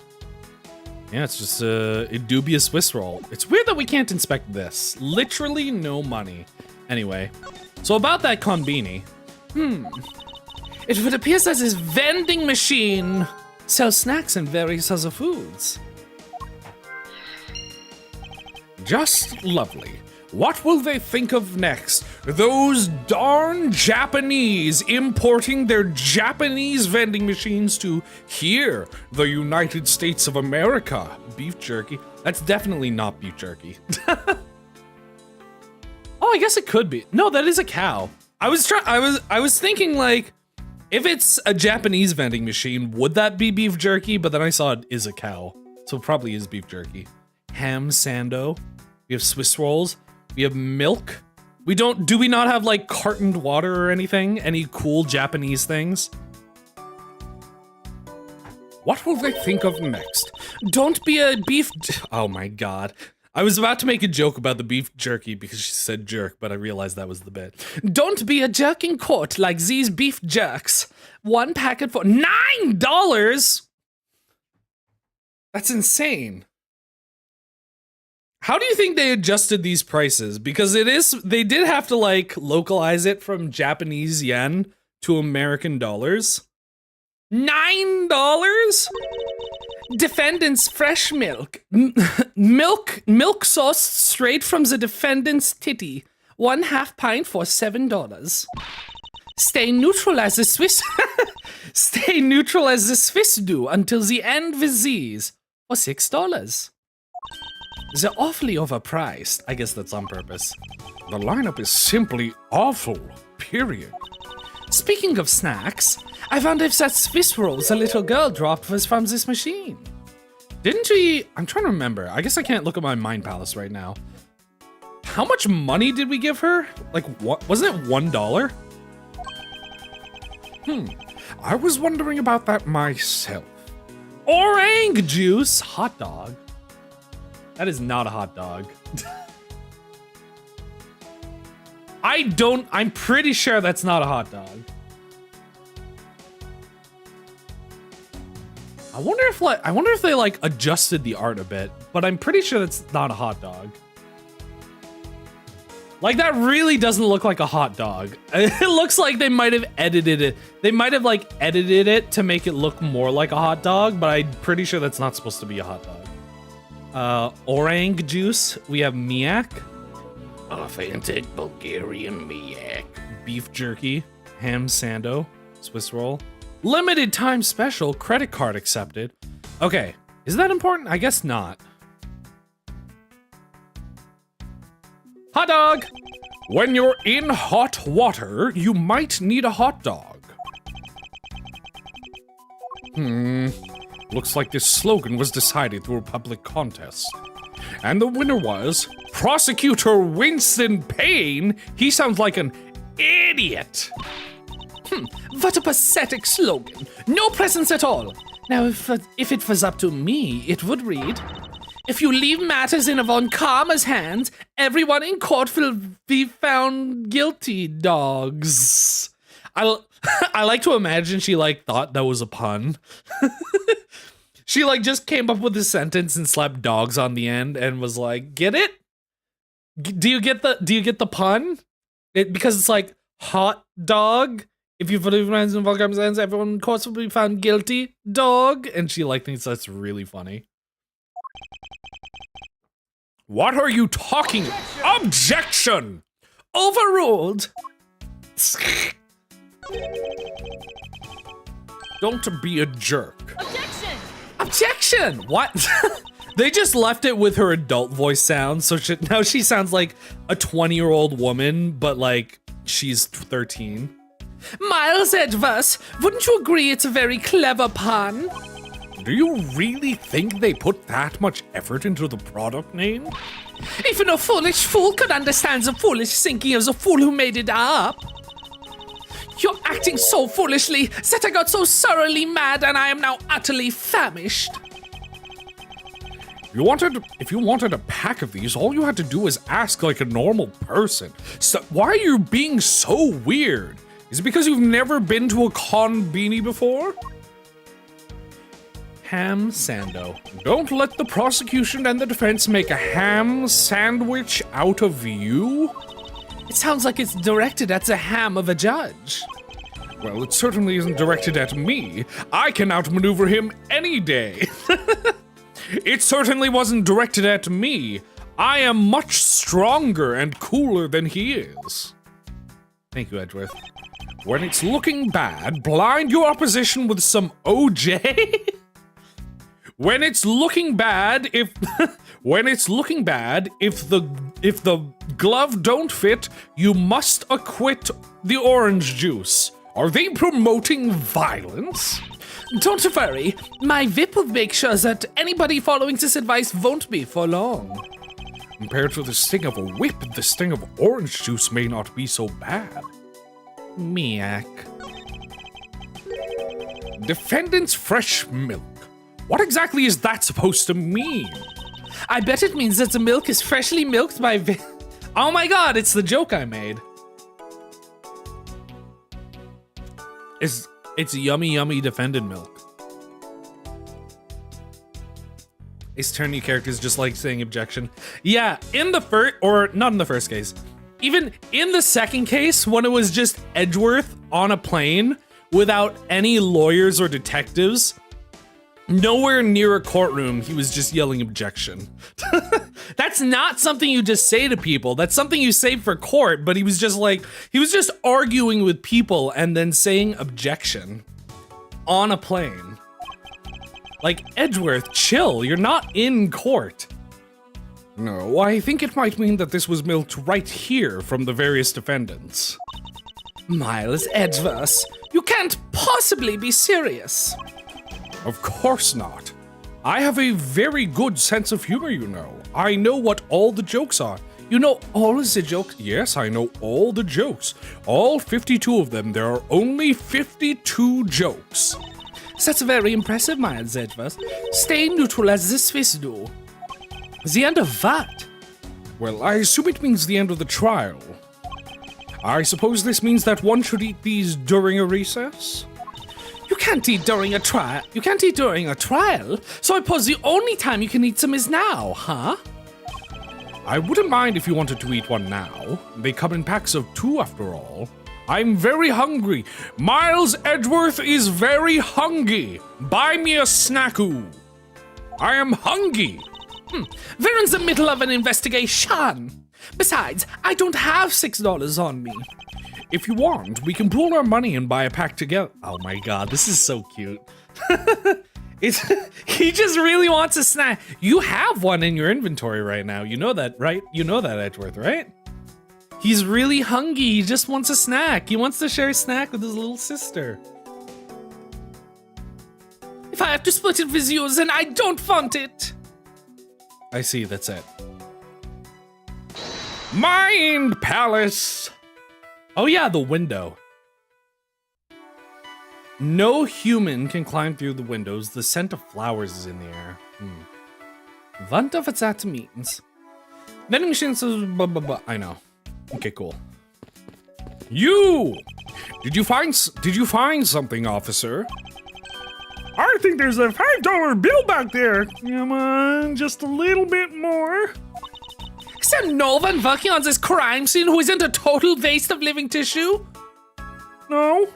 Yeah, it's just a dubious Swiss roll. It's weird that we can't inspect this. Literally no money. Anyway, so about that konbini. It would appear that this vending machine sells snacks and various other foods. Just lovely. What will they think of next? Those darn Japanese importing their Japanese vending machines to here, the United States of America. Beef jerky. That's definitely not beef jerky. Oh, I guess it could be. No, that is a cow. I was thinking like, if it's a Japanese vending machine, would that be beef jerky? But then I saw it is a cow, so it probably is beef jerky. Ham sando. We have Swiss rolls. We have milk. Do we not have like cartoned water or anything? Any cool Japanese things? What will they think of next? Don't be a beef. Oh my god. I was about to make a joke about the beef jerky because she said jerk, but I realized that was the bit. Don't be a jerk in court like these beef jerks. One packet for $9? That's insane. How do you think they adjusted these prices? Because they did have to like localize it from Japanese yen to American dollars. $9? Defendant's fresh milk. Milk sourced straight from the defendant's titty. 1/2 pint for $7. Stay neutral as the Swiss. Stay neutral as the Swiss do until the end with these for $6. They're awfully overpriced. I guess that's on purpose. The lineup is simply awful, period. Speaking of snacks, I wonder if that Swiss rolls a little girl dropped was from this machine. Didn't she? I'm trying to remember. I guess I can't look at my Mind Palace right now. How much money did we give her? Like, what? Wasn't it $1? I was wondering about that myself. Orange juice hot dog. That is not a hot dog. I'm pretty sure that's not a hot dog. I wonder if they like adjusted the art a bit, but I'm pretty sure that's not a hot dog. Like, that really doesn't look like a hot dog. It looks like they might have edited it. They might have like edited it to make it look more like a hot dog, but I'm pretty sure that's not supposed to be a hot dog. Orange juice. We have miak. Authentic Bulgarian miak. Beef jerky. Ham sando. Swiss roll. Limited time special. Credit card accepted. Okay. Is that important? I guess not. Hot dog! When you're in hot water, you might need a hot dog. Looks like this slogan was decided through a public contest. And the winner was Prosecutor Winston Payne. He sounds like an idiot. What a pathetic slogan. No presents at all. Now, if it was up to me, it would read, if you leave matters in Von Karma's hands, everyone in court will be found guilty, dogs. I like to imagine she like thought that was a pun. She like just came up with the sentence and slapped dogs on the end and was like, "Get it? Do you get the pun? Because it's like hot dog. If you leave matters in Von Karma's hands, everyone in court will be found guilty, dog." And she like thinks that's really funny. What are you talking? Objection! Overruled. Don't be a jerk. Objection! What? They just left it with her adult voice sound, so now she sounds like a 20-year-old woman, but like she's 13. Miles Edgeworth, wouldn't you agree it's a very clever pun? Do you really think they put that much effort into the product name? Even a foolish fool could understand the foolish thinking of the fool who made it up. You're acting so foolishly that I got so thoroughly mad and I am now utterly famished. If you wanted a pack of these, all you had to do was ask like a normal person. So why are you being so weird? Is it because you've never been to a con beanie before? Ham sando. Don't let the prosecution and the defense make a ham sandwich out of you. It sounds like it's directed at the ham of a judge. Well, it certainly isn't directed at me. I can outmaneuver him any day. It certainly wasn't directed at me. I am much stronger and cooler than he is. Thank you, Edgeworth. When it's looking bad, blind your opposition with some OJ. When it's looking bad, if the glove don't fit, you must acquit the orange juice. Are they promoting violence? Don't worry, my whip will make sure that anybody following this advice won't be for long. Compared to the sting of a whip, the sting of orange juice may not be so bad. Miak. Defendant's fresh milk. What exactly is that supposed to mean? I bet it means that the milk is freshly milked by Oh my god, it's the joke I made. It's yummy, yummy defendant milk. Ace Attorney characters just like saying objection. Yeah, in the first, or not in the first case, even in the second case, when it was just Edgeworth on a plane without any lawyers or detectives. Nowhere near a courtroom, he was just yelling objection. That's not something you just say to people. That's something you say for court, but he was just arguing with people and then saying objection on a plane. Like, Edgeworth, chill, you're not in court. No, I think it might mean that this was milked right here from the various defendants. Miles Edgeworth, you can't possibly be serious. Of course not. I have a very good sense of humor, you know. I know what all the jokes are. You know all the jokes? Yes, I know all the jokes. All 52 of them. There are only 52 jokes. That's very impressive, Miles Edgeworth. Stay neutral as this face do. The end of what? Well, I assume it means the end of the trial. I suppose this means that one should eat these during a recess? You can't eat during a trial. You can't eat during a trial. So I suppose the only time you can eat some is now, huh? I wouldn't mind if you wanted to eat one now. They come in packs of 2 after all. I'm very hungry. Miles Edgeworth is very hungry. Buy me a snackoo. I am hungry. We're in the middle of an investigation. Besides, I don't have $6 on me. If you want, we can pool our money and buy a pack together. Oh my god, this is so cute. He just really wants a snack. You have one in your inventory right now. You know that, right? You know that, Edgeworth, right? He's really hungry. He just wants a snack. He wants to share a snack with his little sister. If I have to split it with you, then I don't want it. I see, that's it. Mind Palace. Oh yeah, the window. No human can climb through the windows. The scent of flowers is in the air. Wonder what that means. Vending machines. I know. Okay, cool. You! Did you find something, officer? I think there's a $5 bill back there. Come on, just a little bit more. Is there no one working on this crime scene who isn't a total waste of living tissue? No.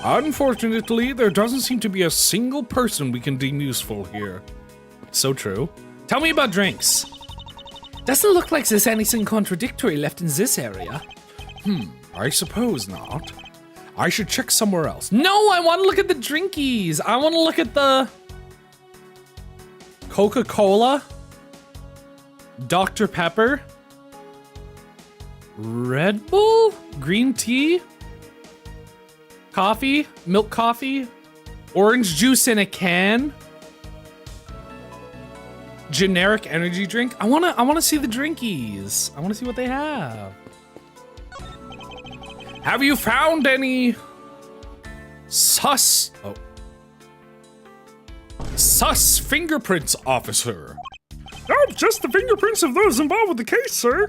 Unfortunately, there doesn't seem to be a single person we can deem useful here. So true. Tell me about drinks. Doesn't look like there's anything contradictory left in this area. I suppose not. I should check somewhere else. No, I want to look at the drinkies. I want to look at the Coca-Cola, Dr. Pepper, Red Bull, green tea, coffee, milk coffee, orange juice in a can, generic energy drink. I wanna see the drinkies. I wanna see what they have. Have you found any sus fingerprints, officer? Oh, just the fingerprints of those involved with the case, sir.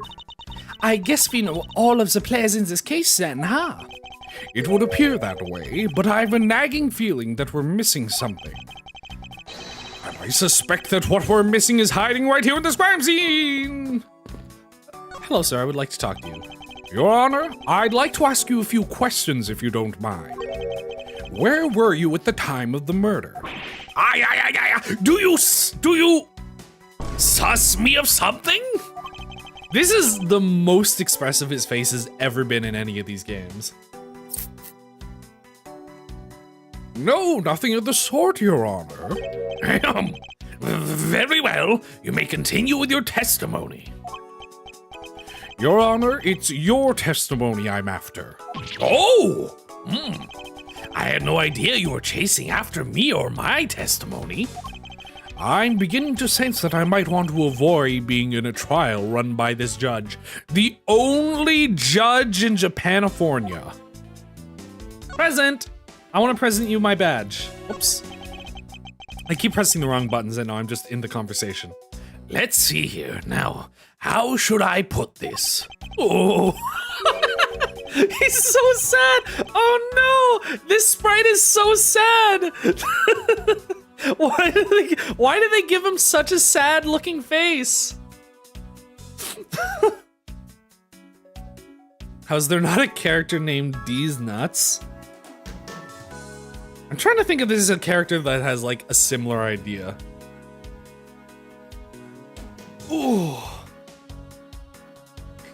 I guess we know all of the players in this case then, huh? It would appear that way, but I have a nagging feeling that we're missing something. And I suspect that what we're missing is hiding right here in this crime scene! Hello, sir. I would like to talk to you. Your Honor, I'd like to ask you a few questions if you don't mind. Where were you at the time of the murder? Do you sus me of something? This is the most expressive his face has ever been in any of these games. No, nothing of the sort, Your Honor. Very well. You may continue with your testimony. Your Honor, it's your testimony I'm after. Oh! I had no idea you were chasing after me or my testimony. I'm beginning to sense that I might want to avoid being in a trial run by this judge. The only judge in Japanifornia. Present! I want to present you my badge. Oops. I keep pressing the wrong buttons and now I'm just in the conversation. Let's see here. Now, how should I put this? Oh, he's so sad. Oh no, this sprite is so sad. Why did they give him such a sad looking face? How's there not a character named D's Nuts? I'm trying to think if this is a character that has like a similar idea. Ooh.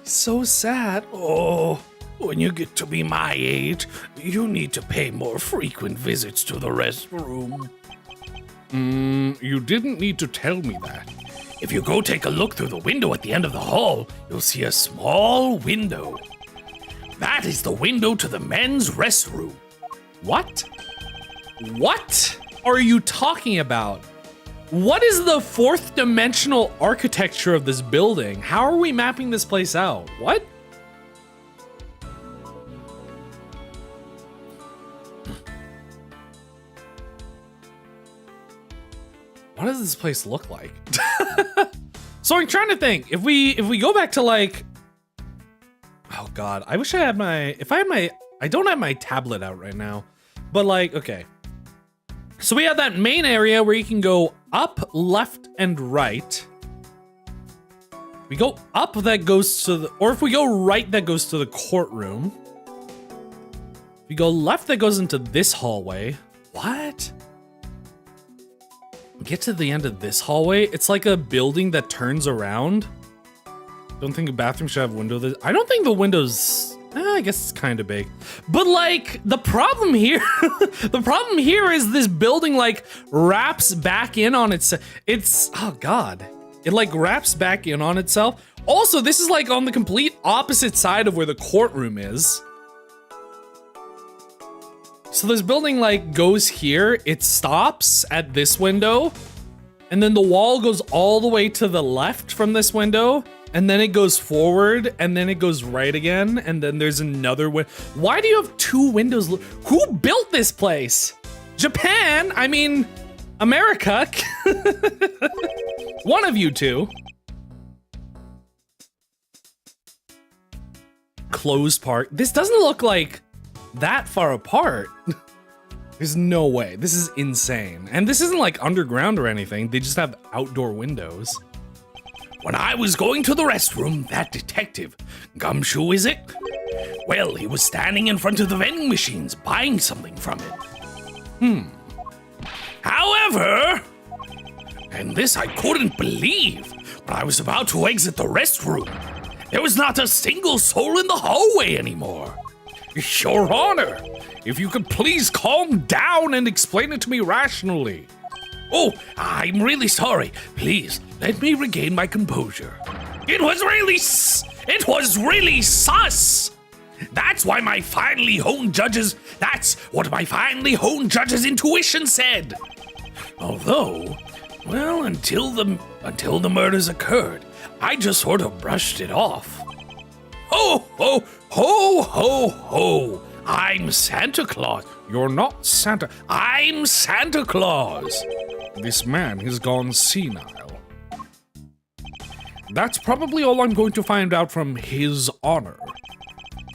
So sad. Oh, when you get to be my age, you need to pay more frequent visits to the restroom. You didn't need to tell me that. If you go take a look through the window at the end of the hall, you'll see a small window. That is the window to the men's restroom. What? What are you talking about? What is the fourth dimensional architecture of this building? How are we mapping this place out? What? What does this place look like? So I'm trying to think. If we go back to like, oh god, I wish I had my, I don't have my tablet out right now, but like, okay. So we have that main area where you can go up, left, and right. We go up, that goes to the, or if we go right, that goes to the courtroom. If we go left, that goes into this hallway. What? Get to the end of this hallway. It's like a building that turns around. Don't think a bathroom should have windows. I don't think the windows, I guess it's kind of big. But like the problem here, the problem here is this building like wraps back in on it's, oh God. It like wraps back in on itself. Also, this is like on the complete opposite side of where the courtroom is. So this building like goes here, it stops at this window, and then the wall goes all the way to the left from this window, and then it goes forward, and then it goes right again, and then there's another window. Why do you have two windows? Who built this place? Japan? I mean, America? One of you two. Closed park. This doesn't look like that far apart. There's no way. This is insane. And this isn't like underground or anything. They just have outdoor windows. When I was going to the restroom, that detective, Gumshoe is it? Well, he was standing in front of the vending machines buying something from it. However, and this I couldn't believe, when I was about to exit the restroom, there was not a single soul in the hallway anymore. Your Honor, if you could please calm down and explain it to me rationally. Oh, I'm really sorry. Please, let me regain my composure. It was really sus. That's what my finely honed judge's intuition said. Although, well, until the murders occurred, I just sort of brushed it off. Ho, ho, ho, ho, ho. I'm Santa Claus. You're not Santa. I'm Santa Claus. This man has gone senile. That's probably all I'm going to find out from His Honor.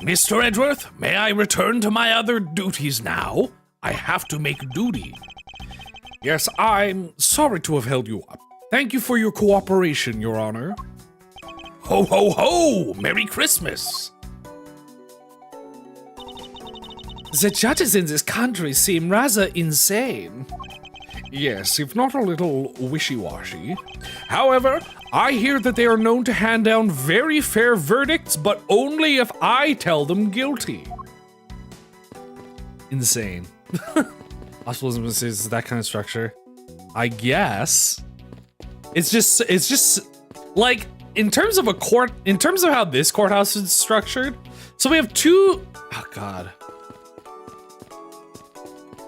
Mr. Edgeworth, may I return to my other duties now? I have to make duty. Yes, I'm sorry to have held you up. Thank you for your cooperation, Your Honor. Ho, ho, ho! Merry Christmas! The judges in this country seem rather insane. Yes, if not a little wishy-washy. However, I hear that they are known to hand down very fair verdicts, but only if I tell them guilty. Insane. Hospitalism is that kind of structure. I guess. It's just like in terms of how this courthouse is structured. So we have two, oh God.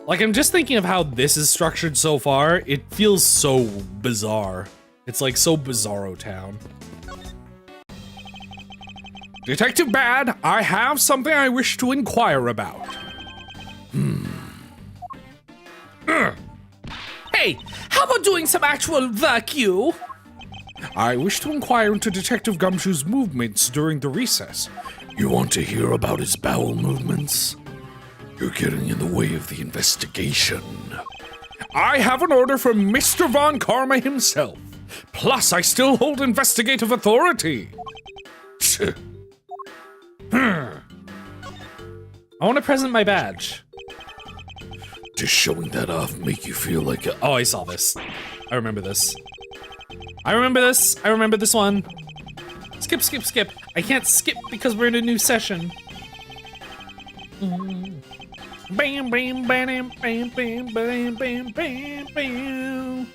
Like, I'm just thinking of how this is structured so far. It feels so bizarre. It's like so bizarro town. Detective Bad, I have something I wish to inquire about. Hey, how about doing some actual work, you? I wish to inquire into Detective Gumshoe's movements during the recess. You want to hear about his bowel movements? You're getting in the way of the investigation. I have an order from Mr. Von Karma himself. Plus, I still hold investigative authority. I want to present my badge. Does showing that off make you feel like a... Oh, I saw this. I remember this. I remember this. I remember this one. Skip, skip, skip. I can't skip because we're in a new session. Bam, bam, bam, bam, bam, bam, bam, bam, bam, bam.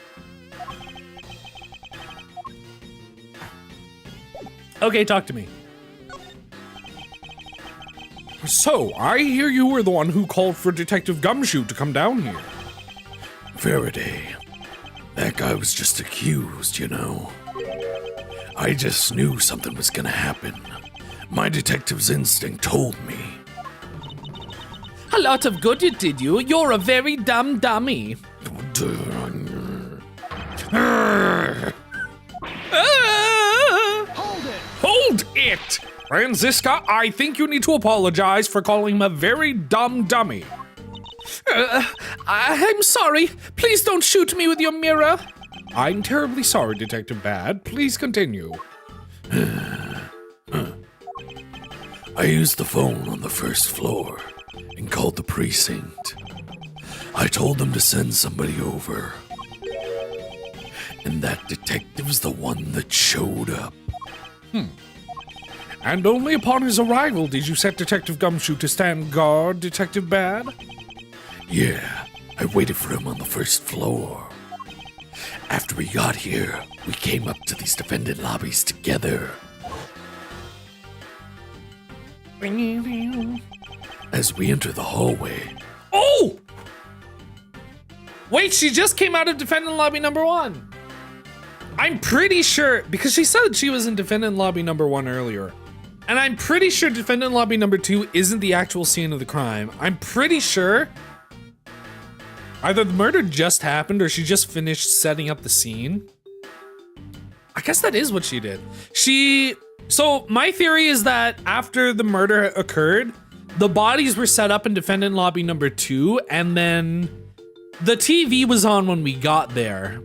Okay, talk to me. So, I hear you were the one who called for Detective Gumshoe to come down here. Faraday. That guy was just accused, you know. I just knew something was gonna happen. My detective's instinct told me. A lot of good it did you. You're a very dumb dummy. Hold it! Franziska, I think you need to apologize for calling him a very dumb dummy. I'm sorry. Please don't shoot me with your mirror. I'm terribly sorry, Detective Bad. Please continue. I used the phone on the first floor and called the precinct. I told them to send somebody over. And that detective's the one that showed up. And only upon his arrival did you set Detective Gumshoe to stand guard, Detective Bad? Yeah, I waited for him on the first floor. After we got here, we came up to these defendant lobbies together. As we enter the hallway, Oh! Wait, she just came out of defendant lobby number 1. I'm pretty sure, because she said she was in defendant lobby number 1 earlier. And I'm pretty sure defendant lobby number 2 isn't the actual scene of the crime. I'm pretty sure either the murder just happened or she just finished setting up the scene. I guess that is what she did. So my theory is that after the murder occurred, the bodies were set up in defendant lobby number 2, and then the TV was on when we got there.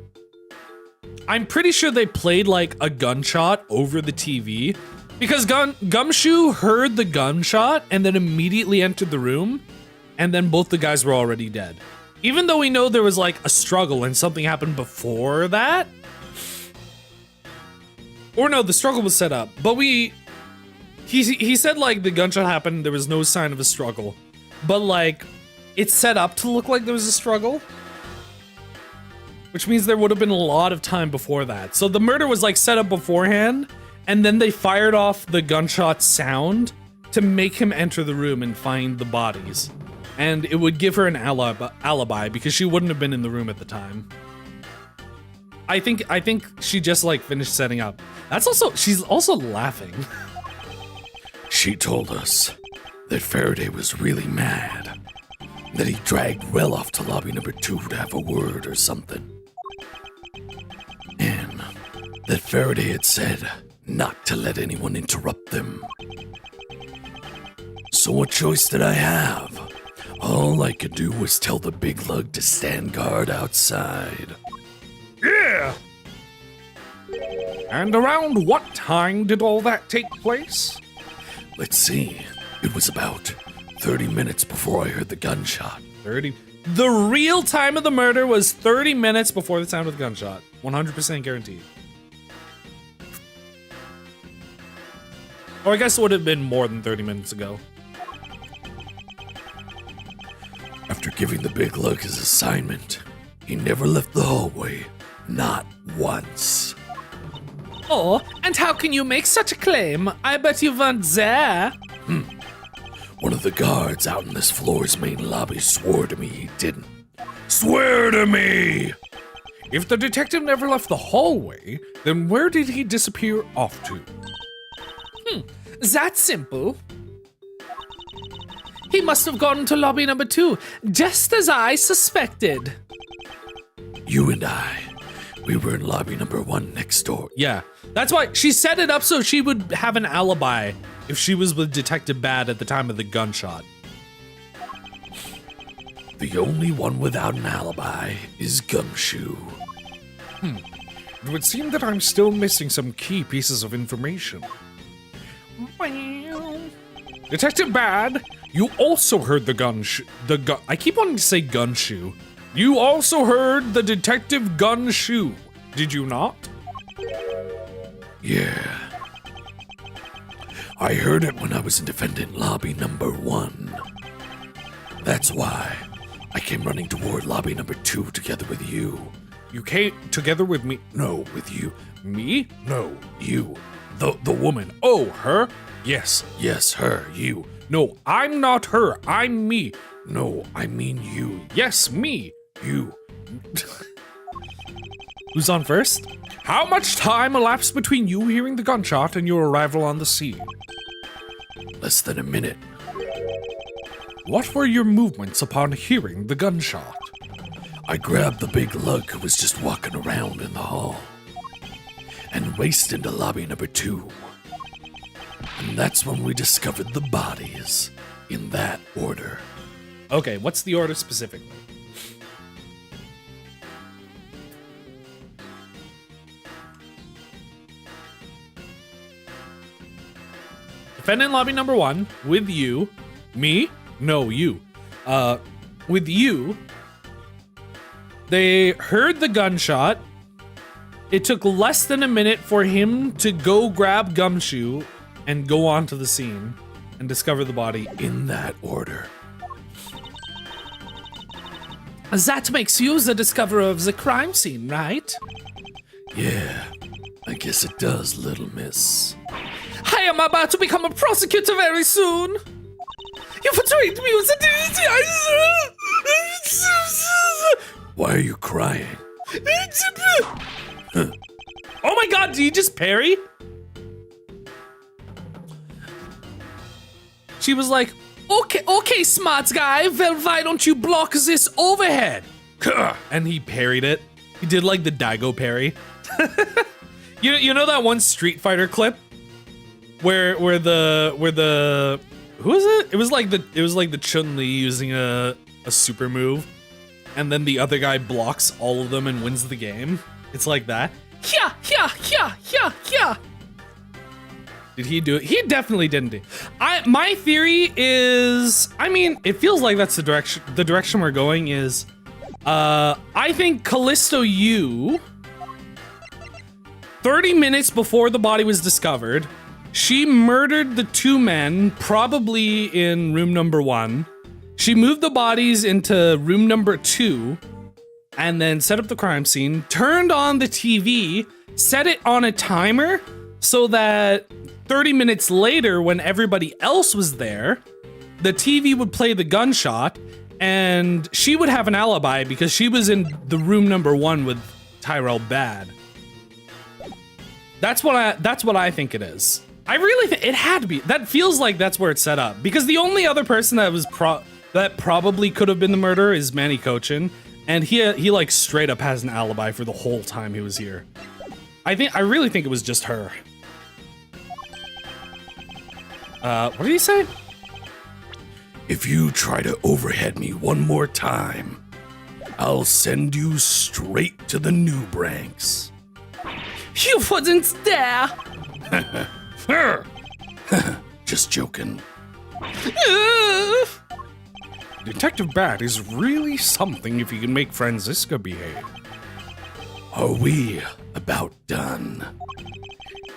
I'm pretty sure they played like a gunshot over the TV because Gumshoe heard the gunshot and then immediately entered the room, and then both the guys were already dead. Even though we know there was like a struggle and something happened before that. Or no, the struggle was set up, but he said like the gunshot happened, there was no sign of a struggle, but like it's set up to look like there was a struggle, which means there would have been a lot of time before that. So the murder was like set up beforehand, and then they fired off the gunshot sound to make him enter the room and find the bodies. And it would give her an alibi because she wouldn't have been in the room at the time. I think she just like finished setting up. She's also laughing. she told us that Faraday was really mad, that he dragged well off to lobby number 2 to have a word or something. And that Faraday had said not to let anyone interrupt them. So what choice did I have? All I could do was tell the big lug to stand guard outside. Yeah! And around what time did all that take place? Let's see. It was about 30 minutes before I heard the gunshot. 30. The real time of the murder was 30 minutes before the sound of the gunshot. 100% guaranteed. Or I guess it would have been more than 30 minutes ago. After giving the big lug his assignment, he never left the hallway. Not once. Oh, and how can you make such a claim? I bet you weren't there. One of the guards out in this floor's main lobby swore to me he didn't. Swear to me! If the detective never left the hallway, then where did he disappear off to? That's simple. He must have gone to lobby number 2, just as I suspected. You and I, we were in lobby number 1 next door. Yeah, that's why she set it up so she would have an alibi if she was with Detective Bad at the time of the gunshot. The only one without an alibi is Gumshoe. It would seem that I'm still missing some key pieces of information. Detective Bad, You also heard I keep wanting to say Gumshoe. You also heard the detective Gumshoe, did you not? Yeah. I heard it when I was in defendant lobby number 1. That's why I came running toward lobby number 2 together with you. You came together with me? No, with you. Me? No, you. The woman. Oh, her? Yes. Yes, her, you. No, I'm not her. I'm me. No, I mean you. Yes, me. You. Who's on first? How much time elapsed between you hearing the gunshot and your arrival on the scene? Less than a minute. What were your movements upon hearing the gunshot? I grabbed the big lug who was just walking around in the hall and raced into lobby number 2. And that's when we discovered the bodies, in that order. Okay, what's the order specifically? Defendant lobby number 1 with you. Me? No, you. With you. They heard the gunshot. It took less than a minute for him to go grab Gumshoe and go onto the scene and discover the body. In that order. That makes you the discoverer of the crime scene, right? Yeah, I guess it does, little miss. I am about to become a prosecutor very soon. You betrayed me with Why are you crying? Oh my god, did he just parry? She was like, Okay, smart guy. Well, why don't you block this overhead? and he parried it. He did like the Daigo parry. You know that one Street Fighter clip where the who is it? It was like the Chun-Li using a super move, and then the other guy blocks all of them and wins the game. It's like that. Yeah. Did he do it? He definitely didn't do it. My theory is, I mean, it feels like that's the direction we're going is, I think Callisto Yu, 30 minutes before the body was discovered, she murdered the 2 men, probably in room number 1. She moved the bodies into room number 2, and then set up the crime scene, turned on the TV, set it on a timer, so that 30 minutes later, when everybody else was there, the TV would play the gunshot, and she would have an alibi because she was in the room number 1 with Tyrell Bad. That's what I think it is. I really think it had to be. That feels like that's where it's set up, because the only other person that was that probably could have been the murderer is Manny Cochin, and he like straight up has an alibi for the whole time he was here. I really think it was just her. What did he say? If you try to overhead me one more time, I'll send you straight to the noob ranks. You wouldn't dare. Just joking. Detective Bat is really something if he can make Franziska behave. Are we about done?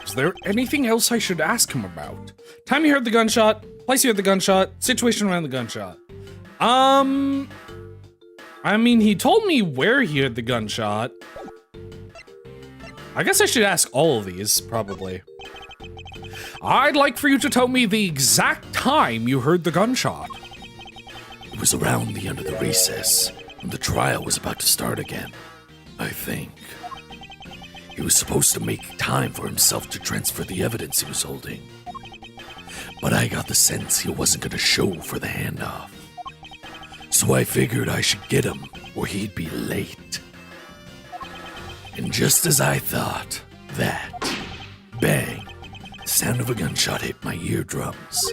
Is there anything else I should ask him about? Time you heard the gunshot, place you heard the gunshot, situation around the gunshot. I mean, he told me where he heard the gunshot. I guess I should ask all of these, probably. I'd like for you to tell me the exact time you heard the gunshot. It was around the end of the recess, when the trial was about to start again, I think. He was supposed to make time for himself to transfer the evidence he was holding. But I got the sense he wasn't going to show for the handoff. So I figured I should get him, or he'd be late. And just as I thought, bang, the sound of a gunshot hit my eardrums.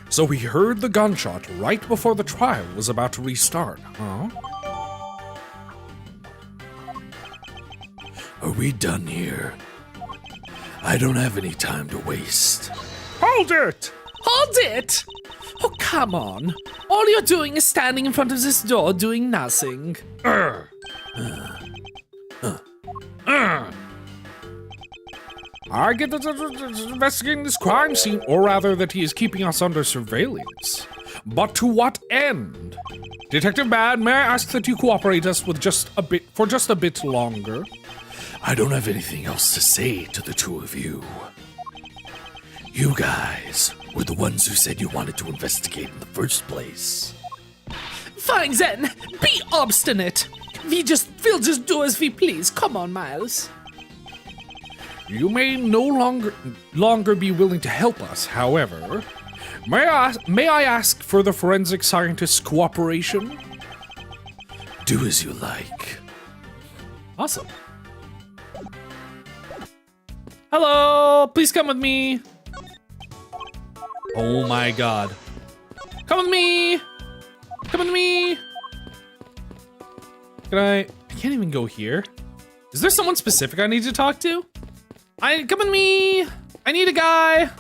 So he heard the gunshot right before the trial was about to restart, huh? Are we done here? I don't have any time to waste. Hold it! hold it! Oh, come on. All you're doing is standing in front of this door doing nothing. I get that he's investigating this crime scene, or rather that he is keeping us under surveillance. But to what end? Detective Bad, may I ask that you cooperate us with just a bit longer? I don't have anything else to say to the two of you. You guys were the ones who said you wanted to investigate in the first place. Fine then, be obstinate. We'll just do as we please. Come on, Miles. You may no longer be willing to help us, however. May I ask for the forensic scientist's cooperation? Do as you like. Awesome. Hello, please come with me. Oh my god. Come with me. Come with me. I can't even go here. Is there someone specific I need to talk to? Come with me. I need a guy.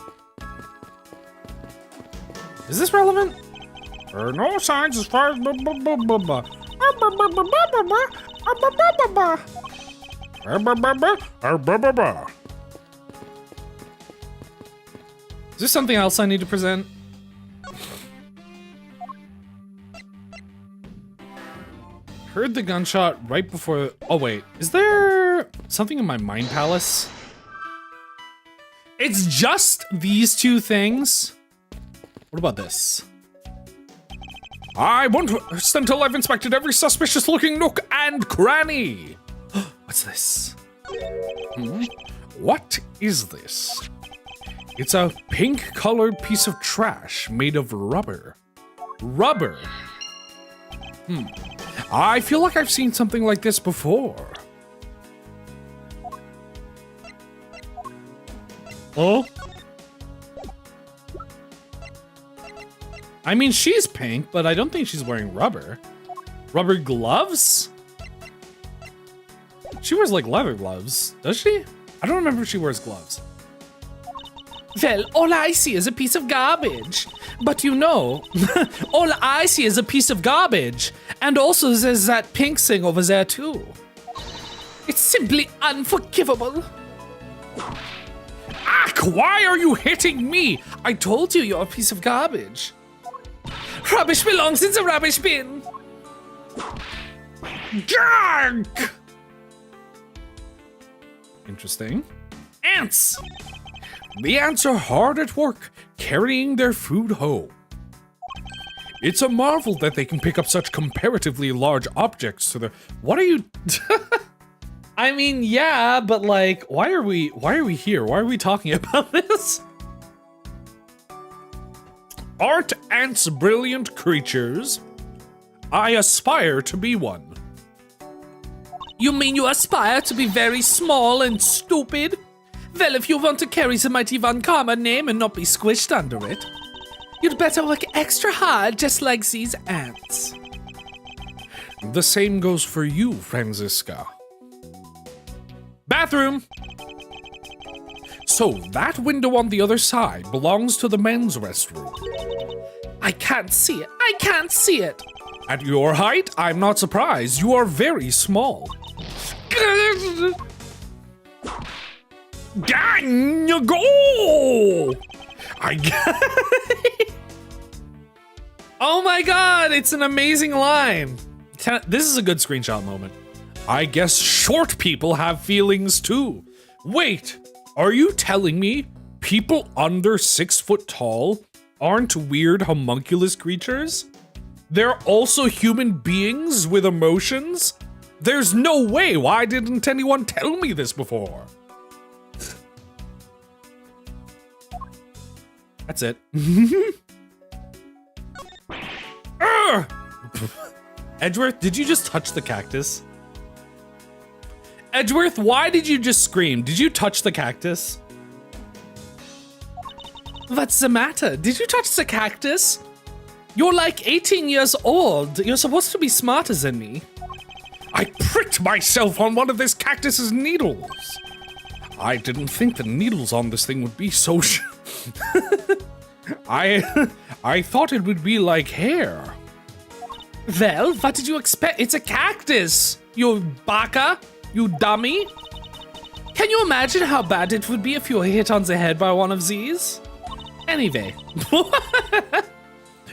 Is this relevant? There are no signs as far as Is there something else I need to present? Heard the gunshot right before. Oh wait, is there something in my mind palace? It's just these two things. What about this? I won't rest until I've inspected every suspicious looking nook and cranny. What's this? What is this? It's a pink colored piece of trash made of rubber. Rubber. I feel like I've seen something like this before. Oh? I mean, she's pink, but I don't think she's wearing rubber. Rubber gloves? She wears like leather gloves, does she? I don't remember if she wears gloves. Well, all I see is a piece of garbage. But you know, all I see is a piece of garbage. And also there's that pink thing over there too. It's simply unforgivable. Ack, why are you hitting me? I told you you're a piece of garbage. Rubbish belongs in the rubbish bin. Gag! Interesting. Ants! The ants are hard at work, carrying their food home. It's a marvel that they can pick up such comparatively large objects to their— What are you? I mean, yeah, but like, why are we here? Why are we talking about this? Aren't ants brilliant creatures? I aspire to be one. You mean you aspire to be very small and stupid? Well, if you want to carry the mighty Von Karma name and not be squished under it, you'd better work extra hard just like these ants. The same goes for you, Franziska. Bathroom! So that window on the other side belongs to the men's restroom. I can't see it. I can't see it. At your height, I'm not surprised. You are very small. Gang, go! Oh my god, it's an amazing line. This is a good screenshot moment. I guess short people have feelings too. Wait, are you telling me people under 6 foot tall aren't weird homunculus creatures? They're also human beings with emotions? There's no way. Why didn't anyone tell me this before? That's it. Edgeworth, did you just touch the cactus? Edgeworth, why did you just scream? Did you touch the cactus? What's the matter? Did you touch the cactus? You're like 18 years old. You're supposed to be smarter than me. I pricked myself on one of this cactus's needles. I didn't think the needles on this thing would be so I thought it would be like hair. Well, what did you expect? It's a cactus, you baka, you dummy. Can you imagine how bad it would be if you were hit on the head by one of these? Anyway.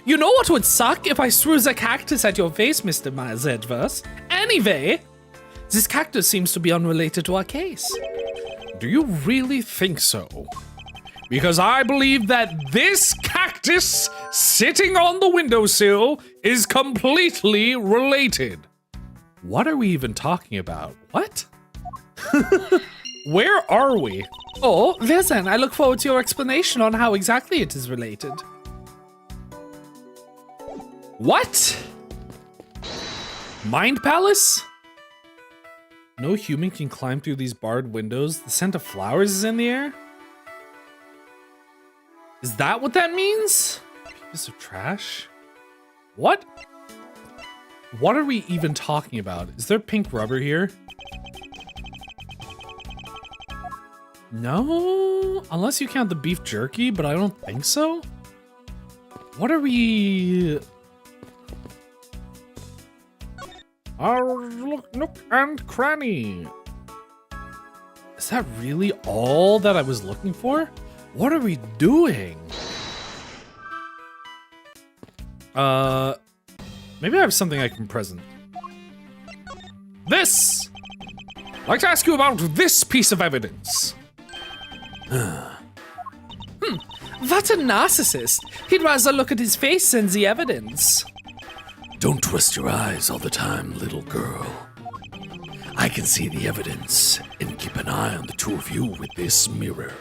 You know what would suck if I threw the cactus at your face, Mr. Zedverse? Anyway, this cactus seems to be unrelated to our case. Do you really think so? Because I believe that this cactus sitting on the windowsill is completely related. What are we even talking about? What? Where are we? Oh, well then, I look forward to your explanation on how exactly it is related. What? Mind Palace? No human can climb through these barred windows. The scent of flowers is in the air? Is that what that means? Piece of trash? What? What are we even talking about? Is there pink rubber here? No, unless you count the beef jerky, but I don't think so. What are we... Our nook and cranny. Is that really all that I was looking for? What are we doing? Maybe I have something I can present. This! I'd like to ask you about this piece of evidence. What a narcissist. He'd rather look at his face than the evidence. Don't twist your eyes all the time, little girl. I can see the evidence and keep an eye on the two of you with this mirror.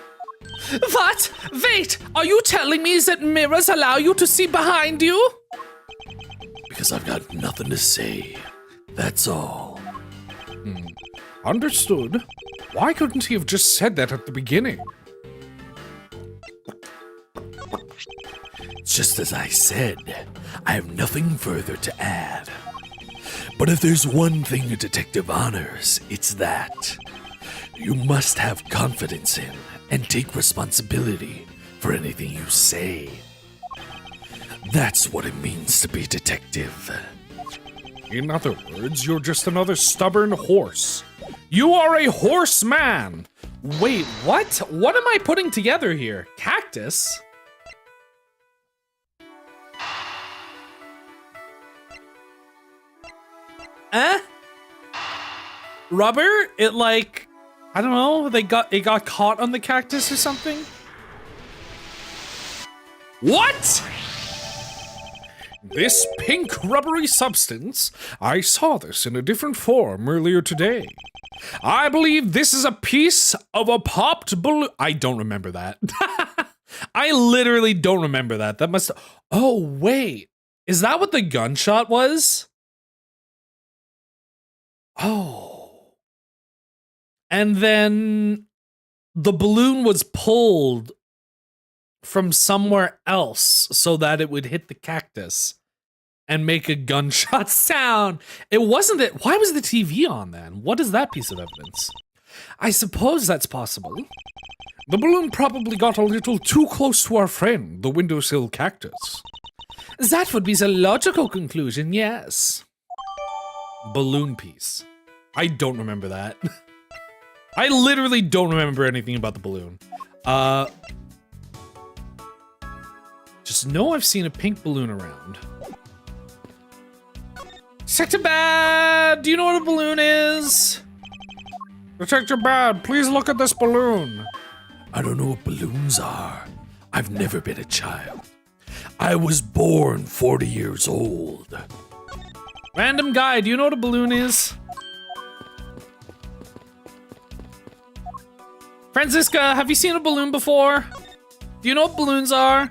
What? Wait, are you telling me that mirrors allow you to see behind you? Because I've got nothing to say. That's all. Understood. Why couldn't he have just said that at the beginning? Just as I said, I have nothing further to add. But if there's one thing a detective honors, it's that. You must have confidence in and take responsibility for anything you say. That's what it means to be a detective. In other words, you're just another stubborn horse. You are a horseman! Wait, what? What am I putting together here? Cactus? Rubber? It like, I don't know, it got caught on the cactus or something? What? This pink rubbery substance, I saw this in a different form earlier today. I believe this is a piece of a popped balloon. I don't remember that. I literally don't remember that. That must, oh wait, is that what the gunshot was? Oh. And then the balloon was pulled from somewhere else so that it would hit the cactus and make a gunshot sound. It wasn't it. Why was the TV on then? What is that piece of evidence? I suppose that's possible. The balloon probably got a little too close to our friend, the windowsill cactus. That would be the logical conclusion, yes. Balloon piece. I don't remember that. I literally don't remember anything about the balloon. Just know I've seen a pink balloon around. Detective Bad, do you know what a balloon is? Detective Bad, please look at this balloon. I don't know what balloons are. I've never been a child. I was born 40 years old. Random guy, do you know what a balloon is? Francisca, have you seen a balloon before? Do you know what balloons are?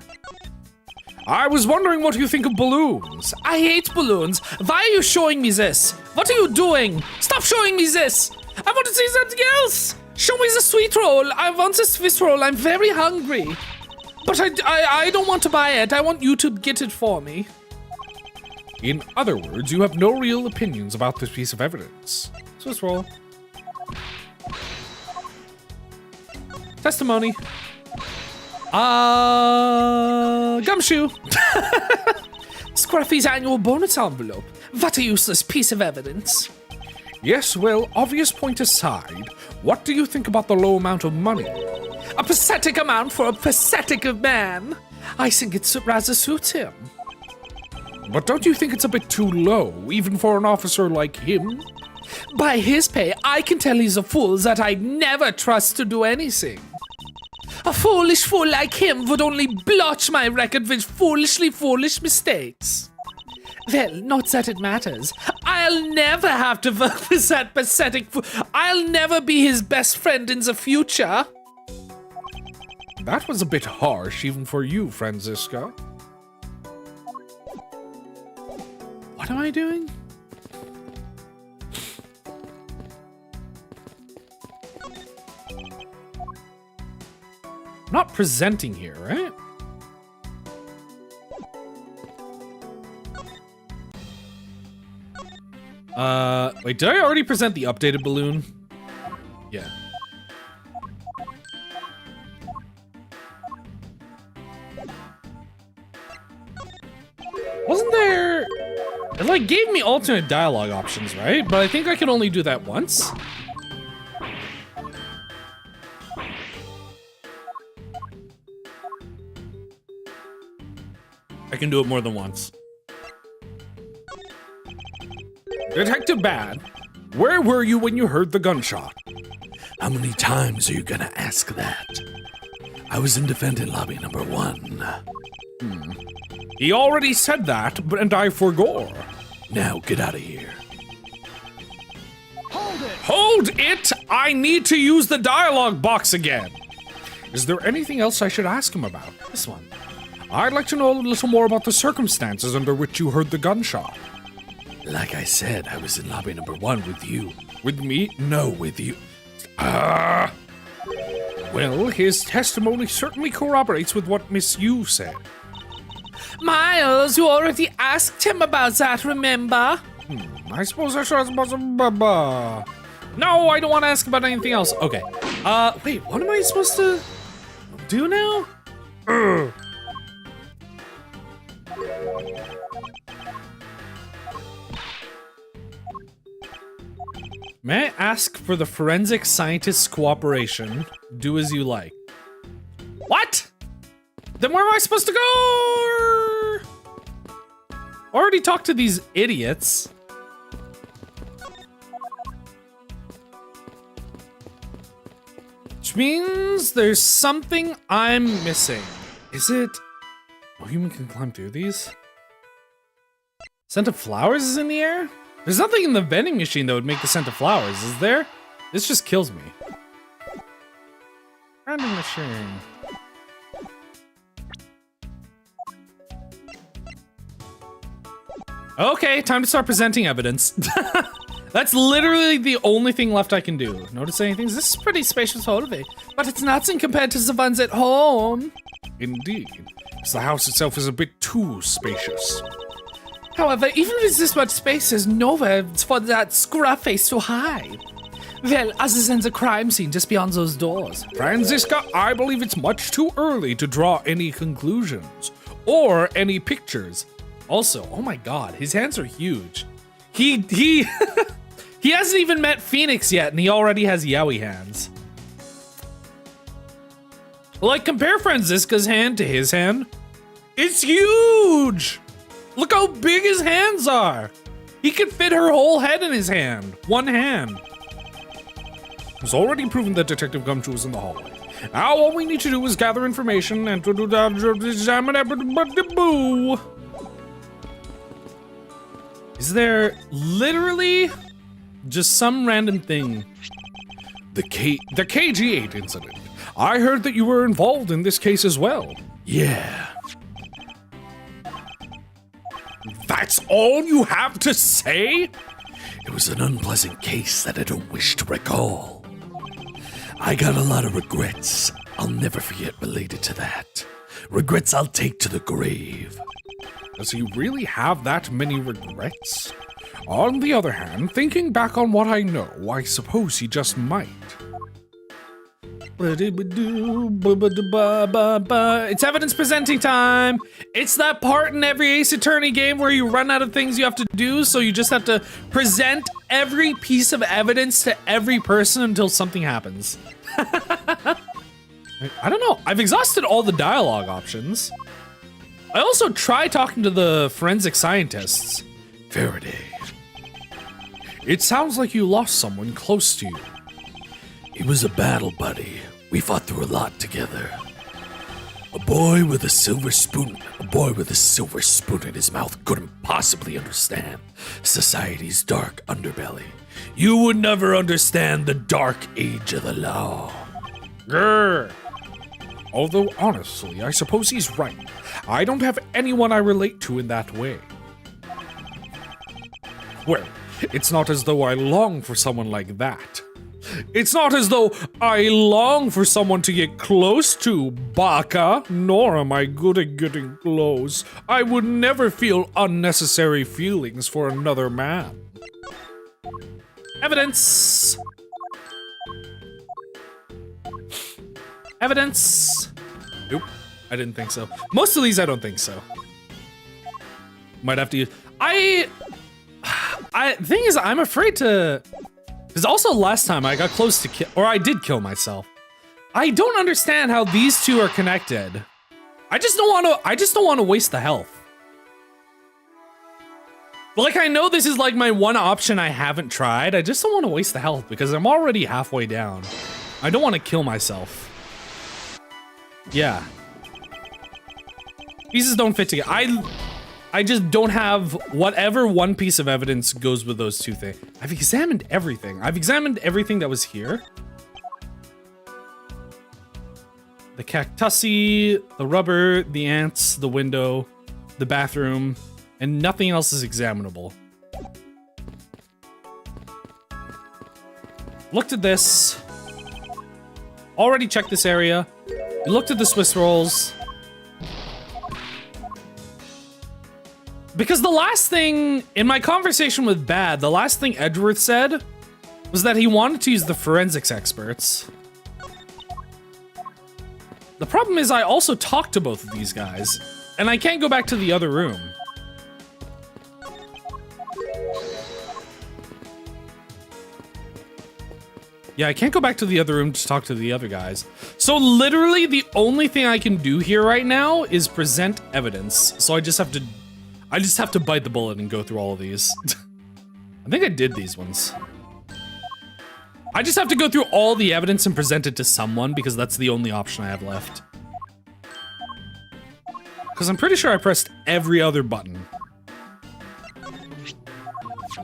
I was wondering what you think of balloons. I hate balloons. Why are you showing me this? What are you doing? Stop showing me this. I want to see something else. Show me the sweet roll. I want the Swiss roll. I'm very hungry. But I don't want to buy it. I want you to get it for me. In other words, you have no real opinions about this piece of evidence. Swiss roll. Testimony. Gumshoe. Scruffy's annual bonus envelope. What a useless piece of evidence. Yes, well, obvious point aside, what do you think about the low amount of money? A pathetic amount for a pathetic man. I think it rather suits him. But don't you think it's a bit too low, even for an officer like him? By his pay, I can tell he's a fool that I'd never trust to do anything. A foolish fool like him would only blotch my record with foolishly foolish mistakes. Well, not that it matters. I'll never have to work with that pathetic fool. I'll never be his best friend in the future. That was a bit harsh, even for you, Franziska. What am I doing? I'm not presenting here, right? Wait, did I already present the updated balloon? Yeah. Wasn't there... It, like, gave me alternate dialogue options, right? But I think I can only do that once. I can do it more than once. Detective Bad, where were you when you heard the gunshot? How many times are you gonna ask that? I was in defendant lobby number 1. He already said that, and I forgot. Now get out of here. Hold it! I need to use the dialogue box again. Is there anything else I should ask him about? This one. I'd like to know a little more about the circumstances under which you heard the gunshot. Like I said, I was in lobby number 1 with you. With me? No, with you. Well, his testimony certainly corroborates with what Miss Yu said. Miles, you already asked him about that, remember? I suppose I should ask about some... No, I don't want to ask about anything else. Okay. Wait, what am I supposed to do now? May I ask for the forensic scientist's cooperation? Do as you like. What? Then where am I supposed to go? Already talked to these idiots. Which means there's something I'm missing. Is it? A human can climb through these? Scent of flowers is in the air? There's nothing in the vending machine that would make the scent of flowers, is there? This just kills me. Vending machine. Okay, time to start presenting evidence. That's literally the only thing left I can do. Notice anything? This is a pretty spacious holiday, but it's nothing compared to the ones at home. Indeed, because the house itself is a bit too spacious. However, even with this much space, there's nowhere for that scruff face to hide. Well, other than the crime scene just beyond those doors. Franziska, I believe it's much too early to draw any conclusions or any pictures. Also, oh my god, his hands are huge. He he hasn't even met Phoenix yet, and he already has Yowie hands. Like, compare Franziska's hand to his hand. It's huge! Look how big his hands are! He could fit her whole head in his hand. One hand. It's already proven that Detective Gumshoe is in the hallway. Now all we need to do is gather information and to do the examine boo. Is there literally just some random thing? The KG8 incident. I heard that you were involved in this case as well. Yeah. That's all you have to say? It was an unpleasant case that I don't wish to recall. I got a lot of regrets I'll never forget related to that. Regrets I'll take to the grave. Does he really have that many regrets? On the other hand, thinking back on what I know, I suppose he just might. It's evidence presenting time. It's that part in every Ace Attorney game where you run out of things you have to do, so you just have to present every piece of evidence to every person until something happens. I don't know. I've exhausted all the dialogue options. I also tried talking to the forensic scientists. Faraday, it sounds like you lost someone close to you. He was a battle buddy. We fought through a lot together. A boy with a silver spoon in his mouth couldn't possibly understand society's dark underbelly. You would never understand the dark age of the law. Grr. Although, honestly, I suppose he's right. I don't have anyone I relate to in that way. Well, it's not as though I long for someone like that. It's not as though I long for someone to get close to, Baka, nor am I good at getting close. I would never feel unnecessary feelings for another man. Evidence. Evidence. Nope, I didn't think so. Most of these I don't think so. Might have to use. Thing is, I'm afraid to. Because also last time I got close to kill, or I did kill myself. I don't understand how these two are connected. I just don't want to waste the health. Like, I know this is like my one option I haven't tried. I just don't want to waste the health because I'm already halfway down. I don't want to kill myself. Yeah. Pieces don't fit together. I just don't have whatever one piece of evidence goes with those two things. I've examined everything. I've examined everything that was here. The cactussy, the rubber, the ants, the window, the bathroom, and nothing else is examinable. Looked at this. Already checked this area. Looked at the Swiss rolls. Because the last thing, in my conversation with Bad, the last thing Edgeworth said was that he wanted to use the forensics experts. The problem is I also talked to both of these guys, and I can't go back to the other room. Yeah, I can't go back to the other room to talk to the other guys. So literally the only thing I can do here right now is present evidence. So I just have to bite the bullet and go through all of these. I think I did these ones. I just have to go through all the evidence and present it to someone because that's the only option I have left. Because I'm pretty sure I pressed every other button.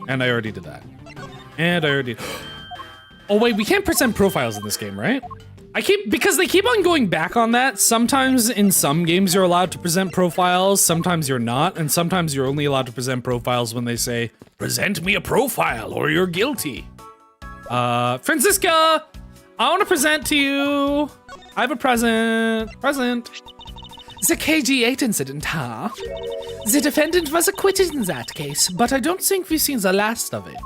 And I already did that. And I already... Oh wait, we can't present profiles in this game, right? Because they keep on going back on that. Sometimes in some games you're allowed to present profiles, sometimes you're not, and sometimes you're only allowed to present profiles when they say, present me a profile or you're guilty. Franziska, I want to present to you. I have a present. Present. The KG8 incident, huh? The defendant was acquitted in that case, but I don't think we've seen the last of it.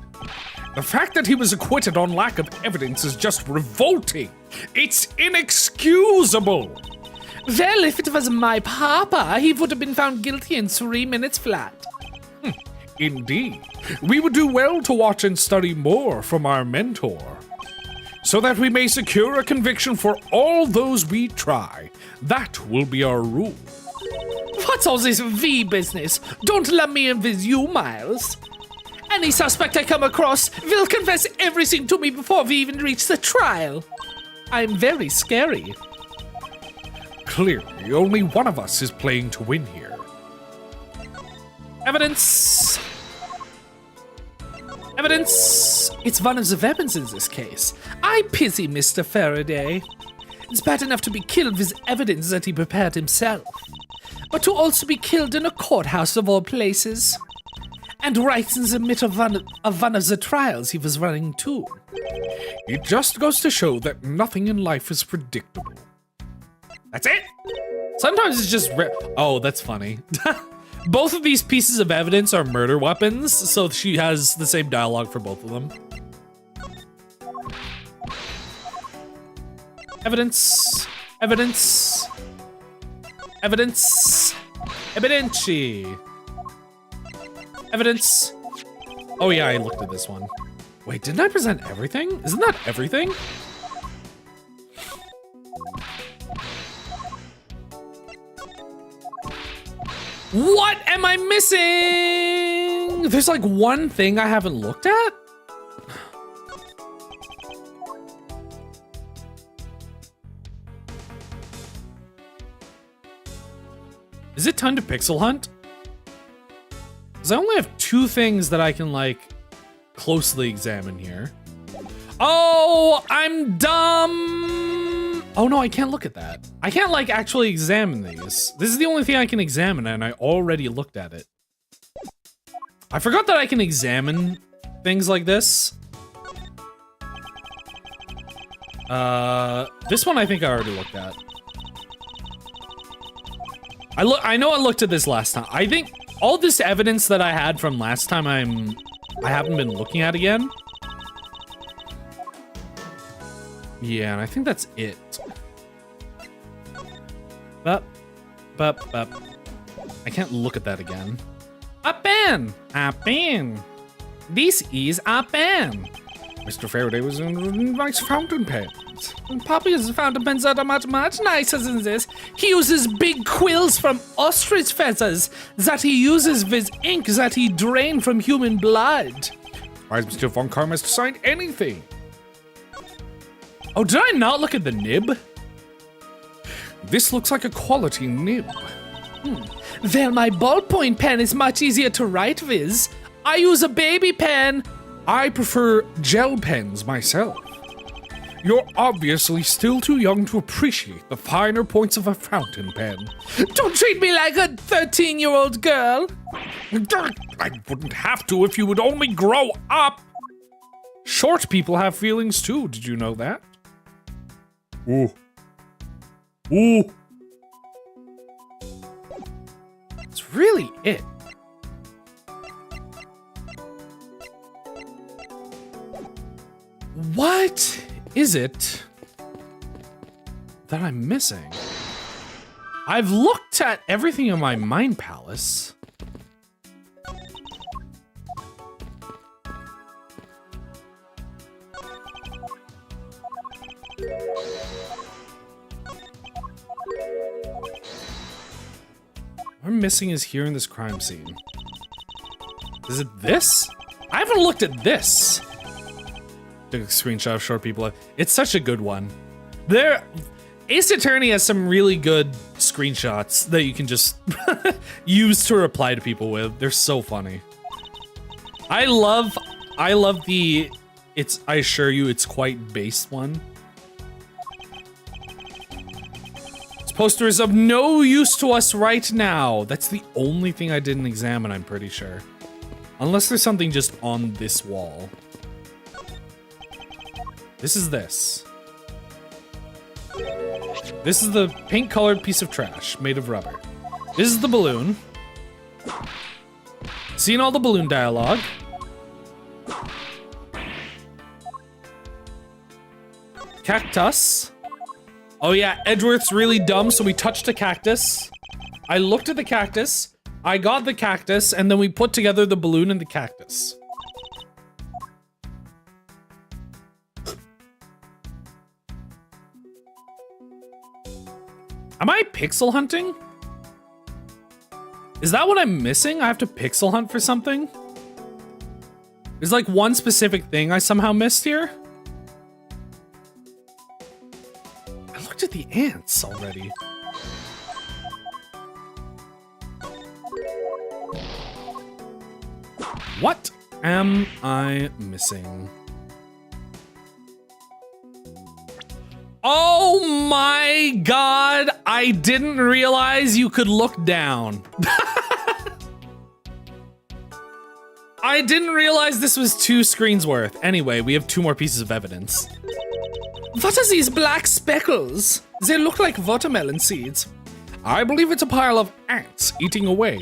The fact that he was acquitted on lack of evidence is just revolting. It's inexcusable. Well, if it was my papa, he would have been found guilty in 3 minutes flat. Indeed. We would do well to watch and study more from our mentor, so that we may secure a conviction for all those we try. That will be our rule. What's all this V business? Don't let me in with you, Miles. Any suspect I come across will confess everything to me before we even reach the trial. I'm very scary. Clearly, only one of us is playing to win here. Evidence. Evidence. It's one of the weapons in this case. I pity Mr. Faraday. It's bad enough to be killed with evidence that he prepared himself, but to also be killed in a courthouse of all places. And right in the middle of one of the trials he was running too. It just goes to show that nothing in life is predictable. That's it? Sometimes it's just oh, that's funny. Both of these pieces of evidence are murder weapons, so she has the same dialogue for both of them. Evidence. Evidence. Evidence. Evidenci. Evidence. Oh yeah, I looked at this one. Wait, didn't I present everything? Isn't that everything? What am I missing? There's like one thing I haven't looked at? Is it time to pixel hunt? Because I only have 2 things that I can like closely examine here. Oh, I'm dumb. Oh no, I can't look at that. I can't like actually examine these. This is the only thing I can examine and I already looked at it. I forgot that I can examine things like this. This one I think I already looked at. I know I looked at this last time. I think all this evidence that I had from last time I haven't been looking at again. Yeah, and I think that's it. But. I can't look at that again. A pen! A pen! This is a pen! Mr. Faraday was in nice fountain pens. Poppy's fountain pens are much nicer than this. He uses big quills from ostrich feathers that he uses with ink that he drained from human blood. Why is Mr. Von Karmas signed anything? Oh, did I not look at the nib? This looks like a quality nib. Well, my ballpoint pen is much easier to write with. I use a baby pen. I prefer gel pens myself. You're obviously still too young to appreciate the finer points of a fountain pen. Don't treat me like a 13-year-old girl. I wouldn't have to if you would only grow up. Short people have feelings too, did you know that? Ooh. Ooh. It's really it. What is it that I'm missing? I've looked at everything in my mind palace. What I'm missing is here in this crime scene. Is it this? I haven't looked at this. Took a screenshot of short people. It's such a good one. Ace Attorney has some really good screenshots that you can just use to reply to people with. They're so funny. I love the I assure you it's quite based one. This poster is of no use to us right now. That's the only thing I didn't examine, I'm pretty sure. Unless there's something just on this wall. This is this. This is the pink colored piece of trash made of rubber. This is the balloon. Seen all the balloon dialogue. Cactus. Oh yeah, Edgeworth's really dumb, so we touched a cactus. I looked at the cactus, I got the cactus, and then we put together the balloon and the cactus. Am I pixel hunting? Is that what I'm missing? I have to pixel hunt for something? There's like one specific thing I somehow missed here. I looked at the ants already. What am I missing? Oh my god, I didn't realize you could look down. I didn't realize this was 2 screens worth. Anyway, we have 2 more pieces of evidence. What are these black speckles? They look like watermelon seeds. I believe it's a pile of ants eating away.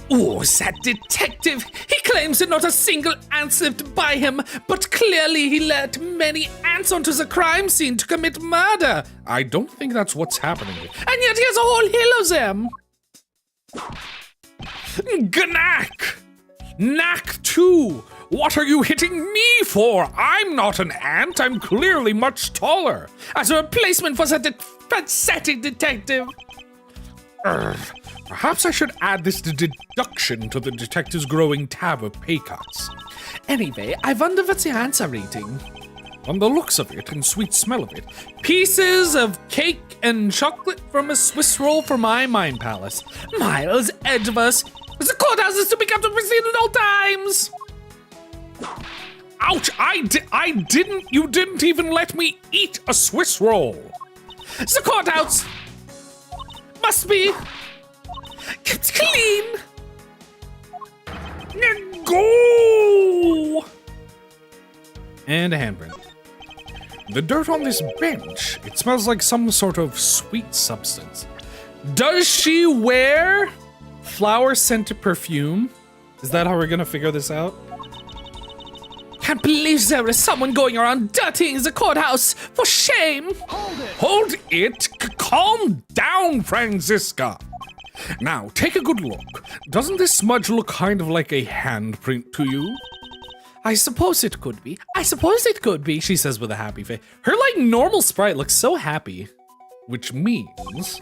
Oh, that detective! He claims that not a single ant slipped by him, but clearly he let many ants onto the crime scene to commit murder. I don't think that's what's happening here. And yet he has a whole hill of them. Gnack! Knack 2! What are you hitting me for? I'm not an ant. I'm clearly much taller. As a replacement for that pathetic detective. Perhaps I should add this deduction to the detective's growing tab of pay cuts. Anyway, I wonder what the ants are eating. On the looks of it and sweet smell of it, Pieces of cake and chocolate from a Swiss roll for my mind palace. Miles Edgeworth. The courthouse is to become the pristine at all times. ouch! You didn't even let me eat a Swiss roll. The courthouse must be kept clean. Go! And a handprint. The dirt on this bench, it smells like some sort of sweet substance. Does she wear flower scented perfume? Is that how we're gonna figure this out? Can't believe there is someone going around dirtying the courthouse. For shame. Hold it! Calm down, Franziska! Now, take a good look. Doesn't this smudge look kind of like a handprint to you? I suppose it could be. I suppose it could be. She says with a happy face. Her like normal sprite looks so happy. Which means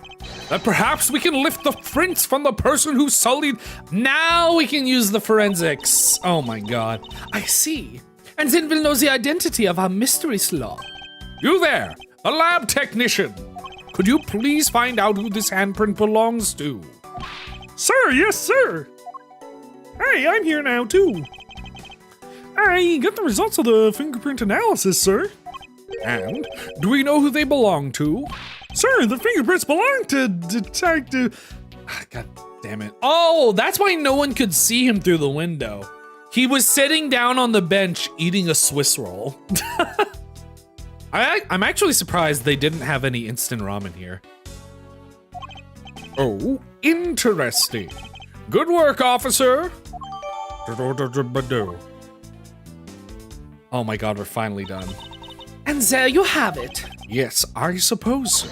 that perhaps we can lift the prints from the person who sullied. Now we can use the forensics. Oh my god. I see. And then we'll know the identity of our mystery slaw. You there, a lab technician. Could you please find out who this handprint belongs to? Sir, yes, sir. Hey, I'm here now, too. I got the results of the fingerprint analysis, sir. And do we know who they belong to? Sir, the fingerprints belong to Detective... God damn it. Oh, that's why no one could see him through the window. He was sitting down on the bench eating a Swiss roll. I'm actually surprised they didn't have any instant ramen here. Oh, interesting. Good work, officer. Oh my god, we're finally done. And there you have it. Yes, I suppose so.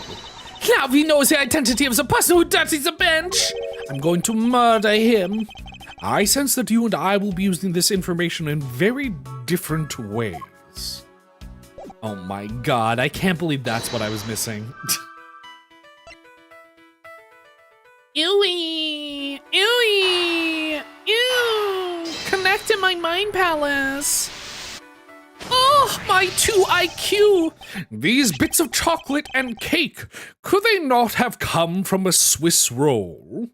Now we know the identity of the person who dirties the bench. I'm going to murder him. I sense that you and I will be using this information in very different ways. Oh my god, I can't believe that's what I was missing. Ewy! Ewy! Ew! Connect in my mind palace. Oh, my 2 IQ! These bits of chocolate and cake, could they not have come from a Swiss roll?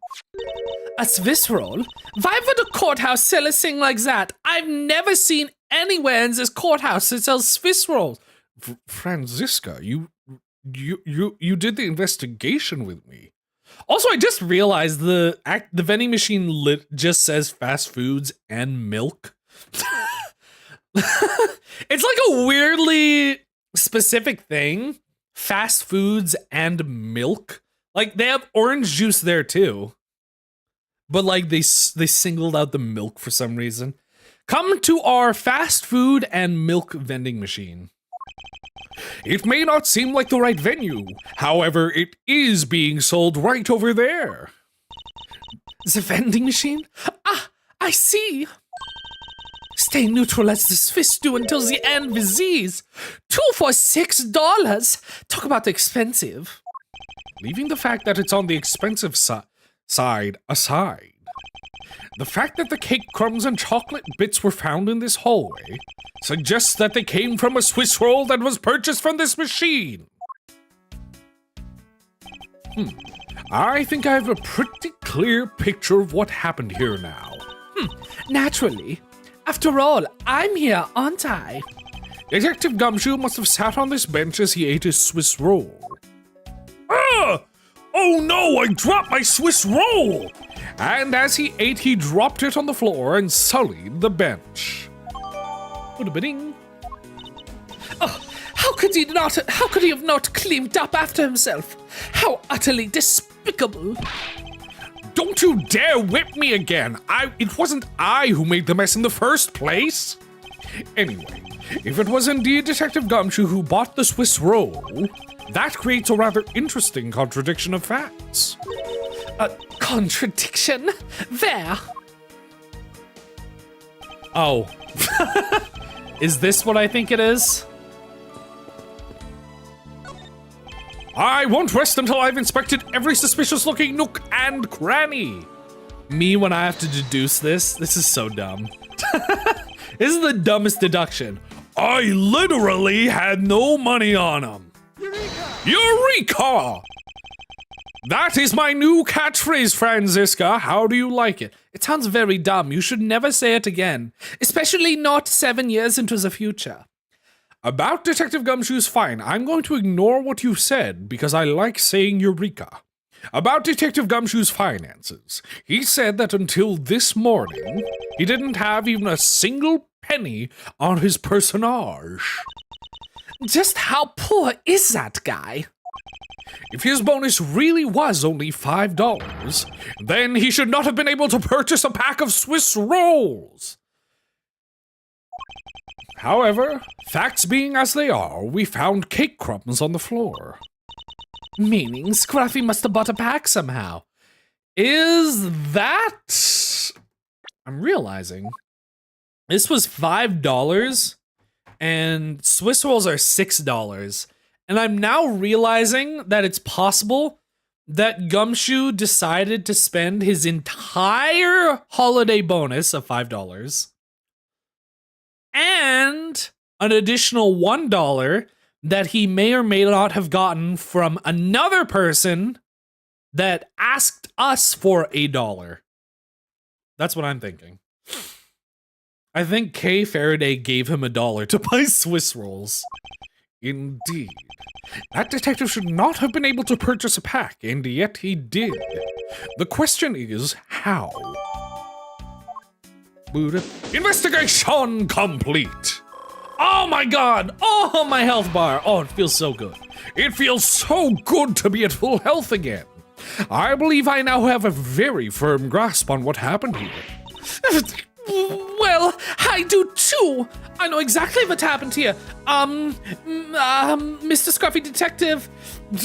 A Swiss roll? Why would a courthouse sell a thing like that? I've never seen anywhere in this courthouse that sells Swiss rolls. Franziska, you did the investigation with me. Also, I just realized the vending machine just says fast foods and milk. It's like a weirdly specific thing. Fast foods and milk. Like they have orange juice there too. But like they singled out the milk for some reason. Come to our fast food and milk vending machine. It may not seem like the right venue. However, it is being sold right over there. The vending machine? Ah, I see. Stay neutral as the Swiss do until the end with these. 2 for $6. Talk about expensive. Leaving the fact that it's on the expensive side aside, the fact that the cake crumbs and chocolate bits were found in this hallway suggests that they came from a Swiss roll that was purchased from this machine. I think I have a pretty clear picture of what happened here now. Naturally. After all, I'm here, aren't I? Detective Gumshoe must have sat on this bench as he ate his Swiss roll. Ah! Oh no, I dropped my Swiss roll! And as he ate, he dropped it on the floor and sullied the bench. Ba-da-ba-ding. Oh, how could he have not cleaned up after himself? How utterly despicable. Don't Don't you dare whip me again! It wasn't I who made the mess in the first place! Anyway, if it was indeed Detective Gumshoe who bought the Swiss roll, that creates a rather interesting contradiction of facts. A contradiction? There. Oh. Is this what I think it is? I won't rest until I've inspected every suspicious-looking nook and cranny. Me when I have to deduce this? This is so dumb. This is the dumbest deduction. I literally had no money on him. Eureka! That is my new catchphrase, Franziska. How do you like it? It sounds very dumb. You should never say it again. Especially not 7 years into the future. About Detective Gumshoe's fine, I'm going to ignore what you said because I like saying Eureka. About Detective Gumshoe's finances, he said that until this morning, he didn't have even a single penny on his personage. Just how poor is that guy? If his bonus really was only $5, then he should not have been able to purchase a pack of Swiss rolls. However, facts being as they are, we found cake crumbs on the floor. Meaning Scruffy must have bought a pack somehow. Is that... I'm realizing. This was $5 and Swiss rolls are $6. And I'm now realizing that it's possible that Gumshoe decided to spend his entire holiday bonus of $5 and an additional $1 that he may or may not have gotten from another person that asked us for $1. That's what I'm thinking. I think Kay Faraday gave him $1 to buy Swiss rolls. Indeed. That detective should not have been able to purchase a pack, and yet he did. The question is, how? Investigation complete! Oh my god! Oh, my health bar! Oh, it feels so good. It feels so good to be at full health again. I believe I now have a very firm grasp on what happened here. Well, I do too. I know exactly what happened here. Mr. Scruffy Detective,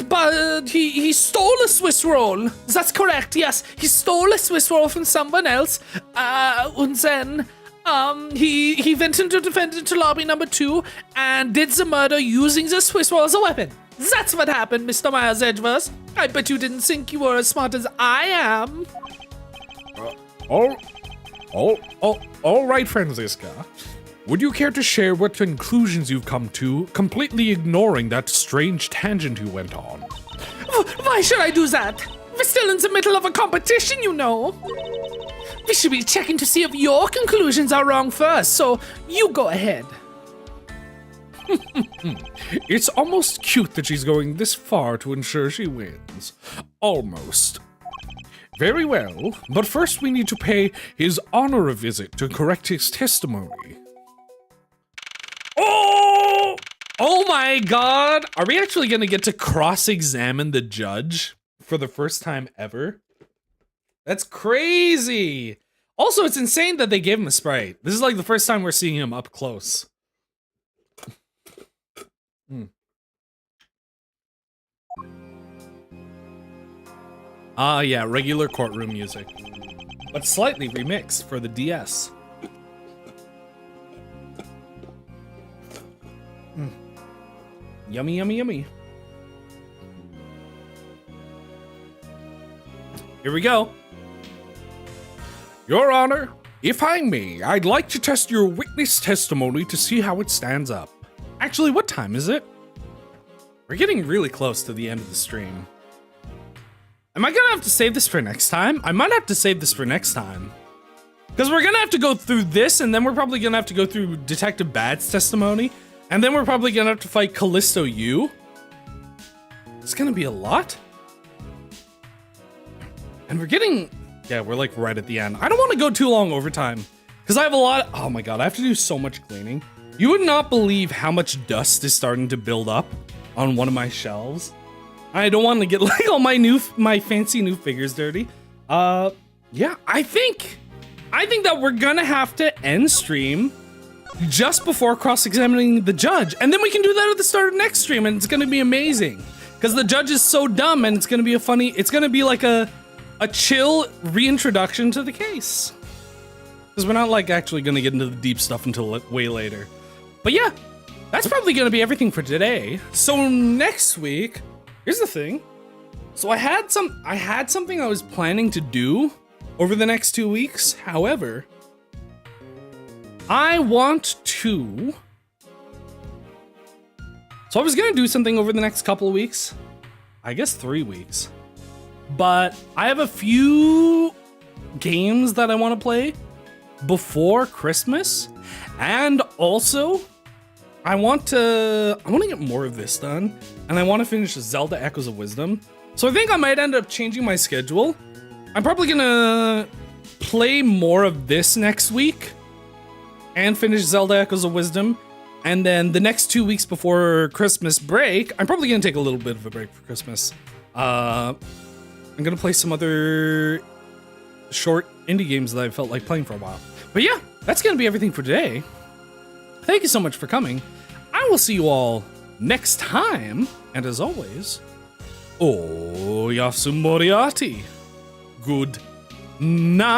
but he stole a Swiss roll. That's correct. Yes, he stole a Swiss roll from someone else. And then he went into defendant to lobby number 2 and did the murder using the Swiss roll as a weapon. That's what happened, Mr. Myers Edgeworth. I bet you didn't think you were as smart as I am. All right, Franziska. Would you care to share what conclusions you've come to, completely ignoring that strange tangent you went on? Why should I do that? We're still in the middle of a competition, you know. We should be checking to see if your conclusions are wrong first, so you go ahead. It's almost cute that she's going this far to ensure she wins. Almost. Very well, but first we need to pay His Honor a visit to correct his testimony. Oh my god! Are we actually gonna get to cross-examine the judge for the first time ever? That's crazy! Also, it's insane that they gave him a Sprite. This is like the first time we're seeing him up close. Yeah, regular courtroom music. But slightly remixed for the DS. Yummy, yummy, yummy. Here we go. Your Honor, if I may, I'd like to test your witness testimony to see how it stands up. Actually, what time is it? We're getting really close to the end of the stream. Am I gonna have to save this for next time? I might have to save this for next time. Because we're gonna have to go through this, and then we're probably gonna have to go through Detective Bad's testimony, and then we're probably gonna have to fight Callisto U. It's gonna be a lot. And we're getting... Yeah, we're like right at the end. I don't want to go too long overtime. Because I have a lot... Oh my god, I have to do so much cleaning. You would not believe how much dust is starting to build up on one of my shelves. I don't want to get like all my fancy new figures dirty. yeah, I think that we're gonna have to end stream just before cross-examining the judge, and then we can do that at the start of next stream, and it's gonna be amazing. Because the judge is so dumb, and it's gonna be like a chill reintroduction to the case. Because we're not like actually gonna get into the deep stuff until way later. But yeah, that's probably gonna be everything for today. So next week, here's the thing. So I had something I was planning to do over the next 2 weeks. However, I want to. So I was gonna do something over the next couple of weeks. I guess 3 weeks. But I have a few games that I want to play before Christmas. And also, I want to get more of this done. And I want to finish Zelda Echoes of Wisdom. So I think I might end up changing my schedule. I'm probably gonna play more of this next week and finish Zelda Echoes of Wisdom. And then the next 2 weeks before Christmas break, I'm probably gonna take a little bit of a break for Christmas. I'm gonna play some other short indie games that I felt like playing for a while. But yeah, that's gonna be everything for today. Thank you so much for coming. I will see you all next time. And as always, Oyasu Moriarty. Good night.